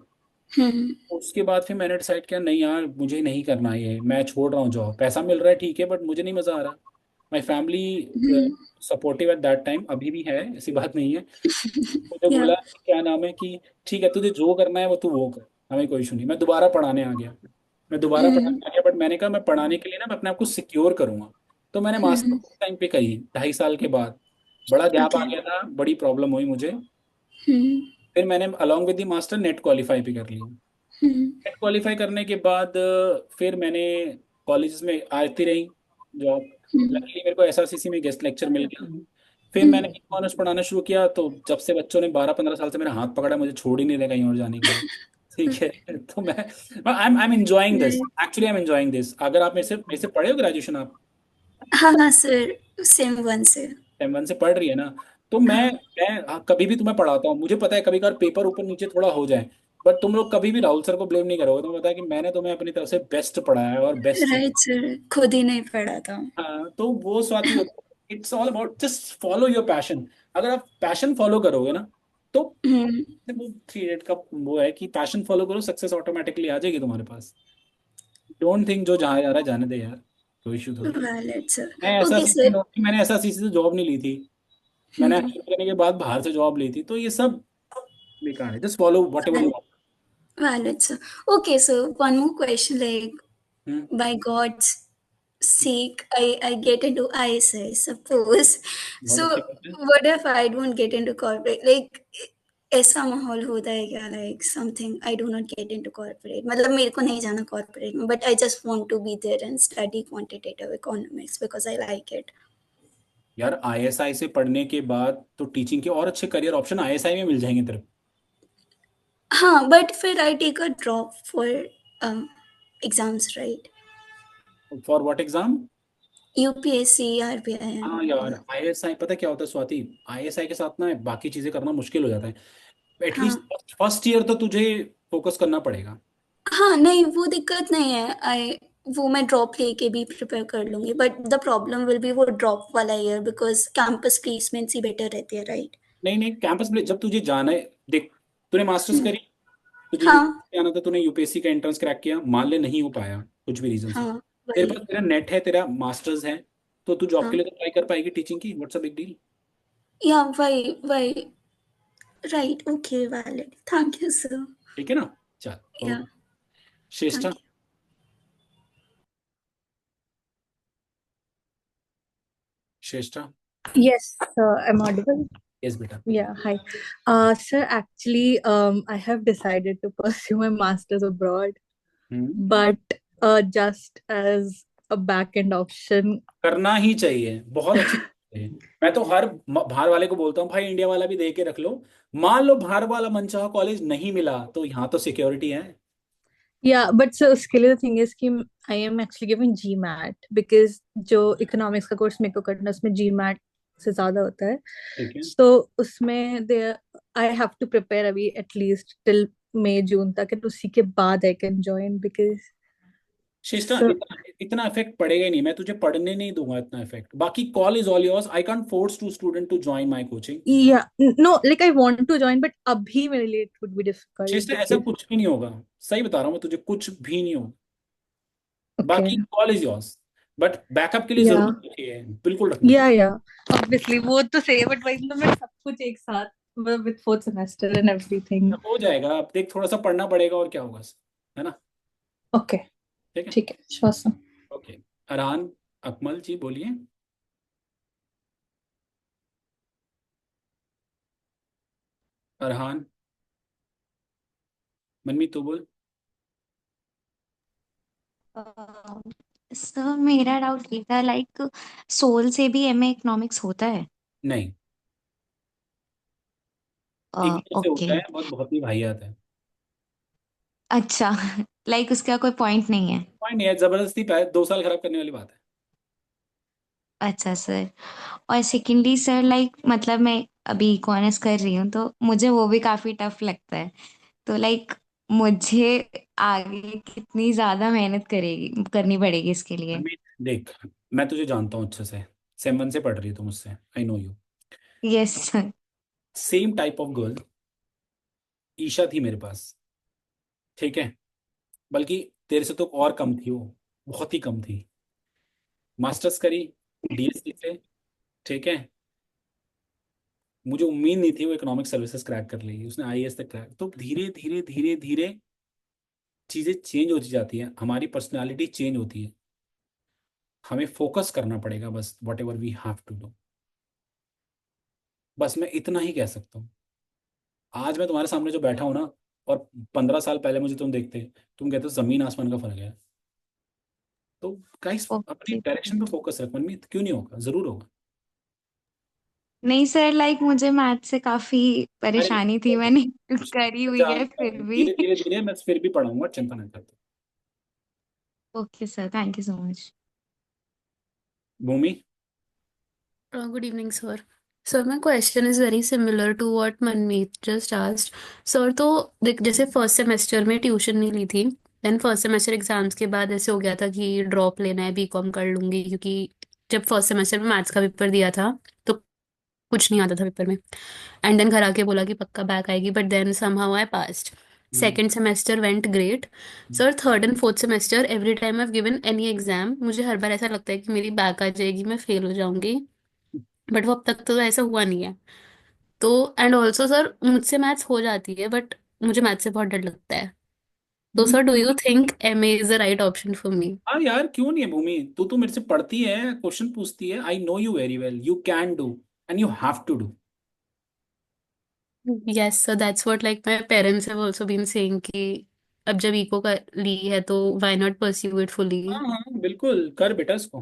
उसके बाद फिर मैंने डिसाइड किया नहीं यार मुझे नहीं करना ये, मैं छोड़ रहा हूँ जॉब, पैसा मिल रहा है ठीक है, बट मुझे नहीं मजा आ रहा। My family hmm supportive at that time, अभी भी है, ऐसी बात नहीं है। मुझे या बोला कि क्या नाम है कि ठीक है तुझे जो करना है वो तू वो कर, हमें कोई इशू नहीं। मैं दोबारा पढ़ाने आ गया, मैं दोबारा हम्म पढ़ाने आ गया, बट मैंने कहा मैं पढ़ाने के लिए ना मैं अपने आप को सिक्योर करूंगा। तो मैंने मास्टर हम्म टाइम पे करी 2.5 साल के बाद, बड़ा गैप आ ओके गया था, बड़ी प्रॉब्लम हुई मुझे। हम्म फिर मैंने along with the master net qualify भी कर लिया। हम्म नेट क्वालिफाई करने के बाद फिर मैंने कॉलेजेस में आती रही जॉब। हम्म लकीली मेरे को एसआरसीसी में गेस्ट लेक्चर मिल गया। फिर मैंने हम्म इकोनॉमिक्स पढ़ाना शुरू किया, तो जब से बच्चों ने 12-15 साल से मेरा हाथ पकड़ा, मुझे छोड़ ही नहीं रहा कहीं और जाने के लिए। ठीक है। तो मैं I am enjoying this, Right. Actually I am enjoying this. अगर आप मेरे से पढ़े हो ग्रेजुएशन, आप हाँ हाँ सर, सेम वन से। M1 से पढ़ रही है ना, तो मैं हाँ, कभी भी तुम्हें पढ़ाता हूँ, मुझे पता है कभी कभार पेपर ऊपर नीचे थोड़ा हो जाए, बट तुम लोग कभी भी राहुल सर को ब्लेम नहीं करोगे। तुम्हें पता है कि मैंने तुम्हें अपनी तरफ से बेस्ट पढ़ाया है और बेस्ट। राइट सर, खुद ही नहीं पढ़ा था। हाँ, तो वो स्वाति होता है, it's all about just follow your passion. अगर आप पैशन फॉलो करोगे ना, तो हम्म वो 3 8 का वो है कि पैशन फॉलो करो, सक्सेस ऑटोमेटिकली आ जाएगी तुम्हारे पास। डोंट थिंक जो जहाँ जा रहा है जाने दे यार, कोई इशू थोड़ी। Valid sir. मैं ऐसा ओके सर। मैंने ऐसा सी से जॉब नहीं ली थी, मैंने हम्म IIT करने के बाद बाहर से जॉब ली थी, तो ये सब बेकार है। Just follow what ever you valid sir. Okay sir, one more question, like want. by God's sake, I get into ISI, suppose. बहुत So अच्छी बात है। what if I don't get into corporate? Like ऐसा माहौल होता है क्या, like something I do not get into corporate? मतलब मेरे को नहीं जाना corporate में, but I just want to be there and study quantitative economics because I like it. यार ISI से पढ़ने के बाद तो टीचिंग के और अच्छे करियर ऑप्शन ISI में मिल जाएंगे तेरे हाँ, but फिर I take a drop for exams, right? को। For what exam? UPSC, RBI and हाँ यार, all. ISI पता क्या होता है स्वाति, ISI के साथ ना बाकी चीजें करना मुश्किल हो जाता है। हाँ एटलीस्ट फर्स्ट ईयर तो तुझे फोकस करना पड़ेगा। हाँ, नहीं वो दिक्कत नहीं है। आई वो मैं ड्रॉप लेके भी प्रिपेयर कर लूंगी, but the problem will be वो ड्रॉप वाला year, because campus placements he better रहती है, राइट? नहीं नहीं, कैंपस में जब तुझे जाना है, देख तूने मास्टर्स करी, तुझे हाँ यूपीएससी आना था, तूने यूपीएससी का एंट्रेंस क्रैक किया, मान ले नहीं हो पाया कुछ भी रीजन से, हाँ तेरे वही। पास तेरा नेट है, तेरा मास्टर्स है, तो तू जॉब के हाँ लिए तो ट्राई कर पाएगी टीचिंग की। What's a big deal. या वही वही। Right, okay, valid, thank you sir. ठीक है ना, चल या okay. Shreshtha. Thank Shreshtha. Yes, I'm audible. Yes बेटा। Yeah, hi. Sir, actually, I have decided to pursue my master's abroad, hmm, but just as a back-end option. करना ही चाहिए, बहुत अच्छी बात है। मैं तो हर बाहर वाले को बोलता हूँ भाई इंडिया वाला भी दे के रख लो। मान लो बाहर वाला मनचाहा कॉलेज नहीं मिला तो यहाँ तो सिक्योरिटी है। Yeah, but so उसके लिए the thing is कि I am actually giving GMAT because जो economics का course मेरे को करना है उसमें GMAT से ज्यादा होता है. ठीक है। So उसमें I have to prepare अभी at least till May June तक, and उसी के बाद I can join because शिष्टा, so इतना इफेक्ट पड़ेगा ही नहीं, मैं तुझे पढ़ने नहीं दूंगा इतना इफेक्ट। बाकी call is all yours, I can't force to student to join my coaching. yeah, no, like I want to join but अभी मेरे लिए it would be difficult शिष्टा ऐसा because कुछ भी नहीं होगा, सही बता रहा हूँ मैं तुझे, कुछ भी नहीं होगा। okay, बाकी call is yours, but backup के लिए yeah, जरूर रखिए, बिल्कुल रखना। yeah, obviously वो तो सही है but वही तो मैं सब कुछ एक साथ with fourth semester and everything. हो जाएगा, अब देख थोड़ा सा पढ़ना पड़ेगा और क्या होगा, है ना। Okay, ठीक है। ठीक है, sure sir. Okay. Arhan Akmal ji बोलिए। अरहान, मनमी तू बोल। सर मेरा डाउट ये था, लाइक सोल से भी एमए इकोनॉमिक्स होता है? नहीं, इग्नू से ओके, होता है, बहुत बहुत ही वाहियात है। अच्छा। लाइक उसका कोई पॉइंट नहीं है? पॉइंट नहीं है, जबरदस्ती 2 साल खराब करने वाली बात है। अच्छा सर। और सेकेंडली सर, लाइक मतलब मैं अभी इकोनॉमिक्स कर रही हूँ तो मुझे वो भी काफी टफ लगता है, तो लाइक मुझे आगे कितनी ज्यादा मेहनत करेगी करनी पड़ेगी इसके लिए? मनमीत देख, मैं तुझे जानता हूँ अच्छे से, सेम 1 से पढ़ रही है तू मुझसे, I know you. Yes sir. Same type of girl Isha थी मेरे पास, ठीक है, बल्कि तेरे से तो और कम थी वो, बहुत ही कम थी। मास्टर्स करी, डीएससी से, ठीक है। मुझे उम्मीद नहीं थी वो इकोनॉमिक सर्विसेज क्रैक कर लेगी, उसने आईएएस तक क्रैक। तो धीरे धीरे धीरे धीरे चीज़ें चेंज होती जाती हैं, हमारी पर्सनालिटी चेंज होती है। हमें फोकस करना पड़ेगा बस, whatever we have to do. बस मैं इतना ही कह सकता हूँ। आज मैं तुम्हारे सामने जो बैठा हूँ ना, और 15 साल पहले मुझे तुम देखते, तुम कहते हो जमीन आसमान का फर्क है। तो गाइस अपनी ओके। डायरेक्शन पे फोकस रख, मन में क्यों नहीं होगा, जरूर होगा। नहीं सर, लाइक मुझे मैथ से काफी अरे परेशानी थी, मैंने करी हुई है जानता फिर हूँ, भी। धीरे धीरे धीरे मैं फिर भी पढ़ाऊंगा, चिंता नहीं करते। Okay sir, thank you so much. Bhumi. Good evening, sir. Sir, my question is very similar to what Manmeet just asked. Sir, तो देख जैसे फर्स्ट सेमेस्टर में ट्यूशन नहीं ली थी, देन फर्स्ट सेमेस्टर एग्जाम्स के बाद ऐसे हो गया था कि ड्रॉप लेना है, बीकॉम कर लूंगी, क्योंकि जब फर्स्ट सेमेस्टर में मैथ्स का पेपर दिया था तो कुछ नहीं आता था पेपर में। एंड देन घर आके बोला कि पक्का बैक आएगी, but then somehow I passed. Second semester went great. Sir, third and fourth semester every time I given any exam, मुझे हर बार ऐसा लगता है कि मेरी बैक आ जाएगी, मैं फेल हो जाऊंगी, बट वो अब तक तो ऐसा हुआ नहीं है। तो एंड ऑल्सो सर, मुझसे मैथ्स हो जाती है, बट मुझे मैथ्स से बहुत डर लगता है। तो sir, do you think MA is the right option for me? हाँ यार, क्यों नहीं है भूमि, तू तो मेरे से पढ़ती है, क्वेश्चन पूछती है, I know you very well, you can do and you have to do. Yes sir, that's what like my parents have also been saying कि अब जब इको का ली है तो why not pursue it fully. हाँ हाँ बिल्कुल, कर बेटा इसको।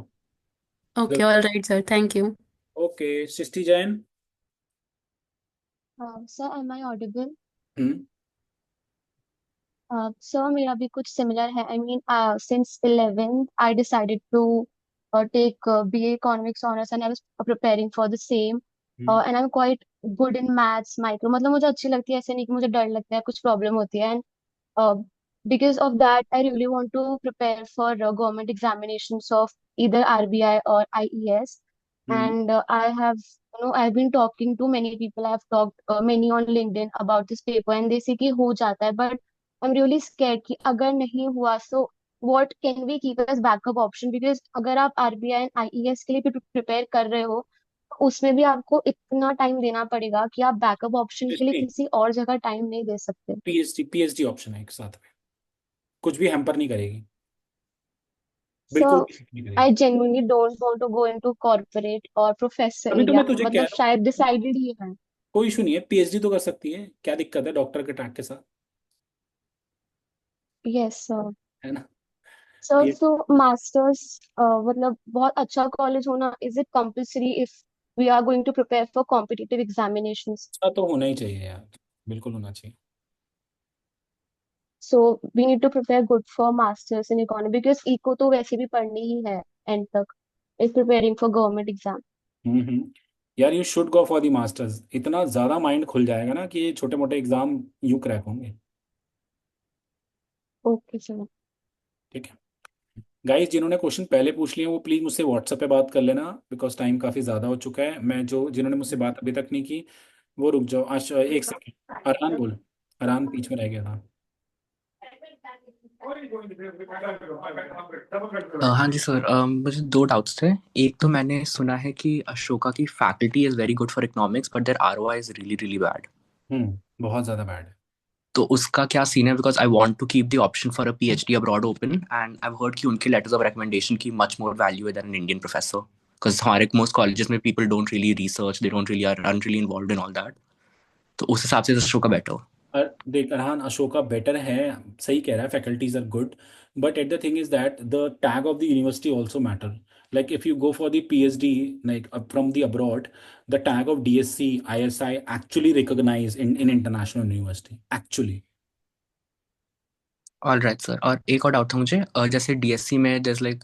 Okay, all right sir, thank you. Okay, Srishti Jain. Sir, am I audible? Hmm. Sir, मेरा भी कुछ सिमिलर है। I mean, since 11th I decided to take BA economics honours and I was preparing for the same. And I am quite good in maths, micro, मतलब मुझे अच्छी लगती है, ऐसे नहीं कि मुझे डर लगता है, कुछ प्रॉब्लम होती है। And because of that, I really want to prepare for government examinations of either RBI or IES. And I have, I've been talking to many people. I've talked many on LinkedIn about this paper, and they say कि हो जाता है. But I'm really scared कि अगर नहीं हुआ, so what can we keep as backup option? Because अगर आप RBI and IES के लिए प्रिपेयर कर रहे हो, तो उसमें भी आपको इतना टाइम देना पड़ेगा कि आप बैकअप ऑप्शन के लिए सृष्टि, किसी और जगह टाइम नहीं दे सकते। पीएचडी पीएचडी ऑप्शन है एक साथ में, कुछ भी हैम्पर नहीं करेगी, बिल्कुल So भी नहीं करेगी। I genuinely don't want to go into corporate और प्रोफेसर अभी तो एरिया मैं में, तुझे कह मतलब रहा हूँ, शायद डिसाइडेड ही है। कोई इशू नहीं है, पीएचडी तो कर सकती है, क्या दिक्कत है डॉक्टर के ट्रैक के साथ, यस सर। है ना। सर, पीएचडी तो मास्टर्स मतलब बहुत अच्छा कॉलेज होना, is it compulsory if we are going to prepare for competitive examinations? तो होना ही चाहिए यार, बिल्कुल होना चाहिए। So we need to prepare good for masters in economy, because eco तो वैसे भी पढ़नी ही है एंड तक, is preparing for government exam. यार you should go for the masters, इतना ज्यादा माइंड खुल जाएगा ना कि ये छोटे मोटे एग्जाम यू क्रैक होंगे। Okay sir. ठीक है गाइस, जिन्होंने क्वेश्चन पहले पूछ लिए वो प्लीज मुझसे व्हाट्सएप पे बात कर लेना, बिकॉज टाइम काफी ज्यादा हो चुका है। मैं जो जिन्होंने मुझसे बात अभी तक नहीं की वो रुक जाओ। आज एक सेकंड, अरहान बोल, अरहान बीच में रह गया था। हाँ जी सर, मुझे दो डाउट्स थे। एक तो मैंने सुना है कि अशोका की faculty is very good for economics but there ROI is really really bad. बहुत ज्यादा बैड है। तो उसका क्या सीन है? Because I want to keep the option for a PhD abroad open and I have heard कि उनके letters of recommendation की मच मोर वैल्यू है than an Indian professor, because हमारे मोस्ट कॉलेजेस में people don't really research, they don't really are really involved in all that. तो उस हिसाब से अशोका बेटर। देख अरहान, अशोका बेटर है, सही कह रहा है, faculties are good, but at the thing is that the tag of the university also matter. Like if you go for the PhD, like from the abroad, the tag of DSC, ISI actually recognized in international university, actually. All right sir, और एक और doubt था मुझे, जैसे DSC में there's like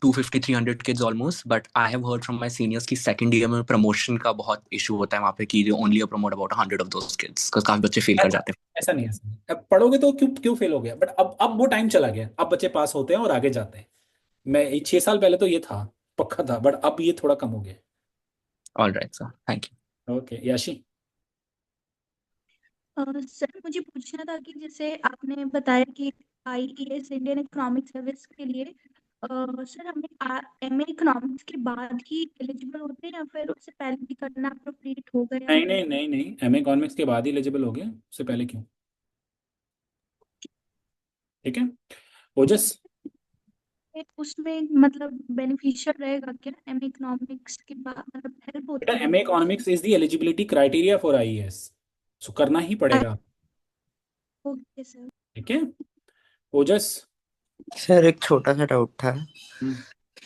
250-300 kids almost, but I have heard from my seniors कि second year में promotion का बहुत इशू होता है वहाँ पे कि only promote about 100 of those kids, because काफी बच्चे फेल कर ऐसा जाते हैं। ऐसा नहीं है, ऐसा नहीं। अब पढ़ोगे तो क्यों क्यों फेल हो गया, बट अब वो टाइम चला गया, अब बच्चे पास होते हैं और आगे जाते हैं। मैं 6 साल पहले तो ये था, पक्का था, बट अब ये थोड़ा कम हो गया। All right sir, thank you. Okay याशी। सर, मुझे पूछना था कि जैसे आपने बताया कि आईईएस इंडियन इकोनॉमिक सर्विस के लिए सर हमें एमए इकोनॉमिक्स के बाद ही एलिजिबल होते हैं या फिर उससे पहले भी करना अप्रोप्रिएट होगा या नहीं नहीं नहीं नहीं, एमए इकोनॉमिक्स के बाद ही एलिजिबल हो गए, उससे पहले क्यों? ठीक है ओजस। फिर उसमें मतलब बेनिफिशियल रहेगा क्या एमए इकोनॉमिक्स के बाद मतलब हेल्प बेटा होती है एमए उससे? Economics is the eligibility criteria for IAS, so करना ही पड़ेगा। Okay sir. ठीक है ओजस। सर एक छोटा सा डाउट था। हम्म,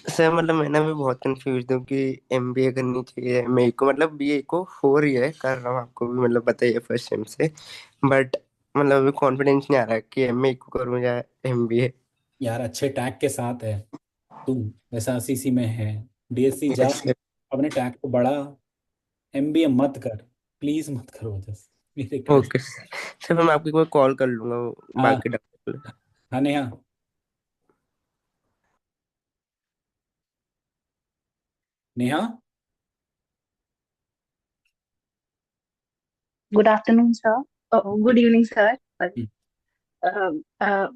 सर मतलब मैं ना भी बहुत कंफ्यूज हूँ कि एमबीए करनी चाहिए मेरे को, मतलब बीए को 4 ईयर कर रहा हूँ, आपको भी मतलब बताइए फर्स्ट सेम से, बट मतलब अभी कॉन्फिडेंस नहीं आ रहा है कि एमए को करूँ या एमबीए। यार अच्छे टैग के साथ है तू, वैसा सीसी में है, डीएससी जा, अपने टैग को बढ़ा, एमबीए मत कर, प्लीज मत करो ओजस, मेरी रिक्वेस्ट। ओके सर, मैं आपको एक बार कॉल कर लूंगा हाँ बाकी डाउट। हाँ Neha. Neha. Good afternoon sir, good evening sir. Hmm,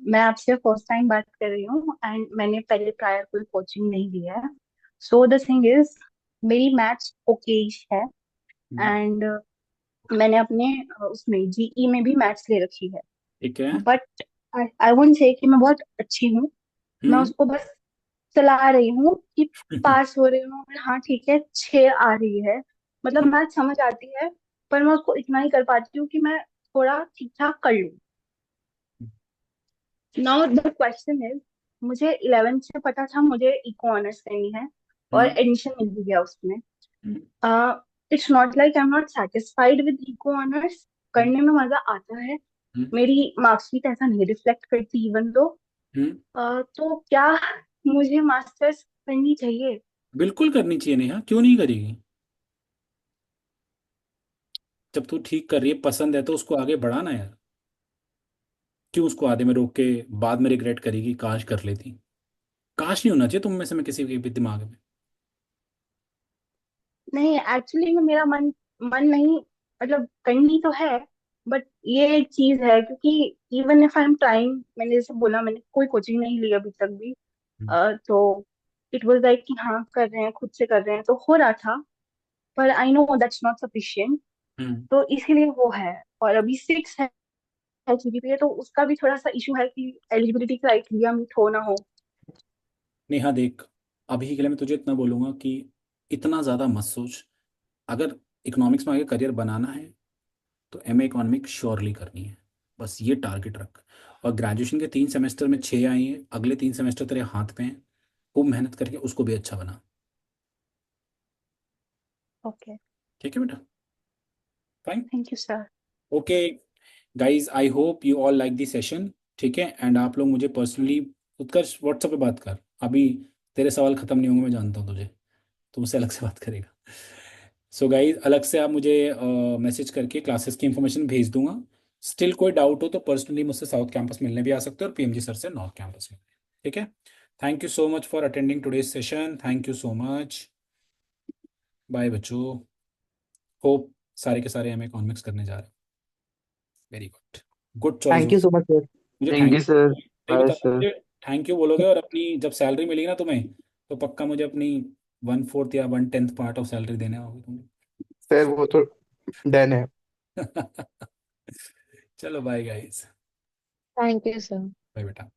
मैं आपसे फर्स्ट टाइम बात कर रही हूँ एंड मैंने पहले प्रायर कोई कोचिंग नहीं लिया है। सो द थिंग इज मेरी मैथ्स ओके है हम्म, एंड मैंने अपने उसमें जीई में भी मैथ्स ले रखी है। ठीक है। बट आई वोंट से कि मैं बहुत अच्छी हूँ, मैं हम्म। उसको बस चला रही हूँ कि पास हो रही हूँ। हाँ ठीक है, 6 आ रही है, मतलब मैथ समझ आती है, पर मैं उसको इतना ही कर पाती हूँ कि मैं थोड़ा ठीक ठाक कर लूँ। नाउ द क्वेश्चन इज, मुझे 11th से पता था मुझे इको ऑनर्स करनी है और हम्म, एडमिशन मिल भी गया उसमें। Hmm, it's not like I am not satisfied with eco honours, करने में मजा आता है, हम्म, मेरी मार्कशीट ऐसा नहीं रिफ्लेक्ट करती इवन दो। हम्म। तो क्या मुझे मास्टर्स करनी चाहिए? बिल्कुल करनी चाहिए नेहा, क्यों नहीं करेगी? जब तू ठीक कर रही है, पसंद है, तो उसको आगे बढ़ाना यार। क्यों उसको आधे में रोक के बाद में रिग्रेट करेगी, काश कर लेती? काश नहीं होना चाहिए तुम में से, मैं किसी के भी दिमाग में। नहीं, एक्चुअली में मेरा मन मन नहीं, मतलब करनी तो है, बट ये एक चीज है क्योंकि even if I am trying, मैंने जैसे बोला मैंने कोई कोचिंग नहीं ली अभी तक भी। तो इट वाज लाइक कि हाँ कर रहे हैं, खुद से कर रहे हैं तो हो रहा था, पर I know that's not sufficient. Hmm. तो इसीलिए वो है। और अभी 6 है जीपीए, तो उसका भी थोड़ा सा इशू है कि एलिजिबिलिटी क्राइटेरिया मीट हो ना हो। नेहा देख, अभी के लिए मैं तुझे इतना बोलूंगा कि इतना ज़्यादा मत सोच। अगर इकोनॉमिक्स में आगे करियर बनाना है तो एमए इकोनॉमिक्स श्योरली करनी है, बस ये टारगेट रख। और ग्रेजुएशन के 3 सेमेस्टर में 6 आई हैं, अगले 3 सेमेस्टर तेरे हाथ पे हैं, खूब मेहनत करके उसको भी अच्छा बना। ओके, ठीक है बेटा, fine. Thank you sir. Okay guys, I hope you all like this session. ठीक है, एंड आप लोग मुझे पर्सनली, उत्कर्ष व्हाट्सएप पे बात कर अभी, तेरे सवाल खत्म नहीं होंगे, मैं जानता हूँ तुझे, तो मुझसे अलग से बात करेगा। सो गाइज अलग से आप मुझे मैसेज करके क्लासेस की इंफॉर्मेशन भेज दूंगा। स्टिल कोई डाउट हो तो पर्सनली मुझसे साउथ कैंपस मिलने भी आ सकते हो और पीएमजी सर से नॉर्थ कैंपस में। ठीक है, thank you so much for attending today's session, thank you so much. Bye बच्चों, होप सारे के सारे एमए इकोनॉमिक्स करने जा रहे हैं। Very good, good choice. Thank you so much sir. मुझे thank thank you sir. You bye बता, सर। मुझे थैंक यू बोलोगे, और अपनी जब सैलरी मिलेगी ना तुम्हें, तो पक्का मुझे अपनी 1/4 या 1/10 पार्ट ऑफ सैलरी देने होगी सर वो तो डन है। तुम्हें। चलो bye guys. Thank you sir. Bye बेटा।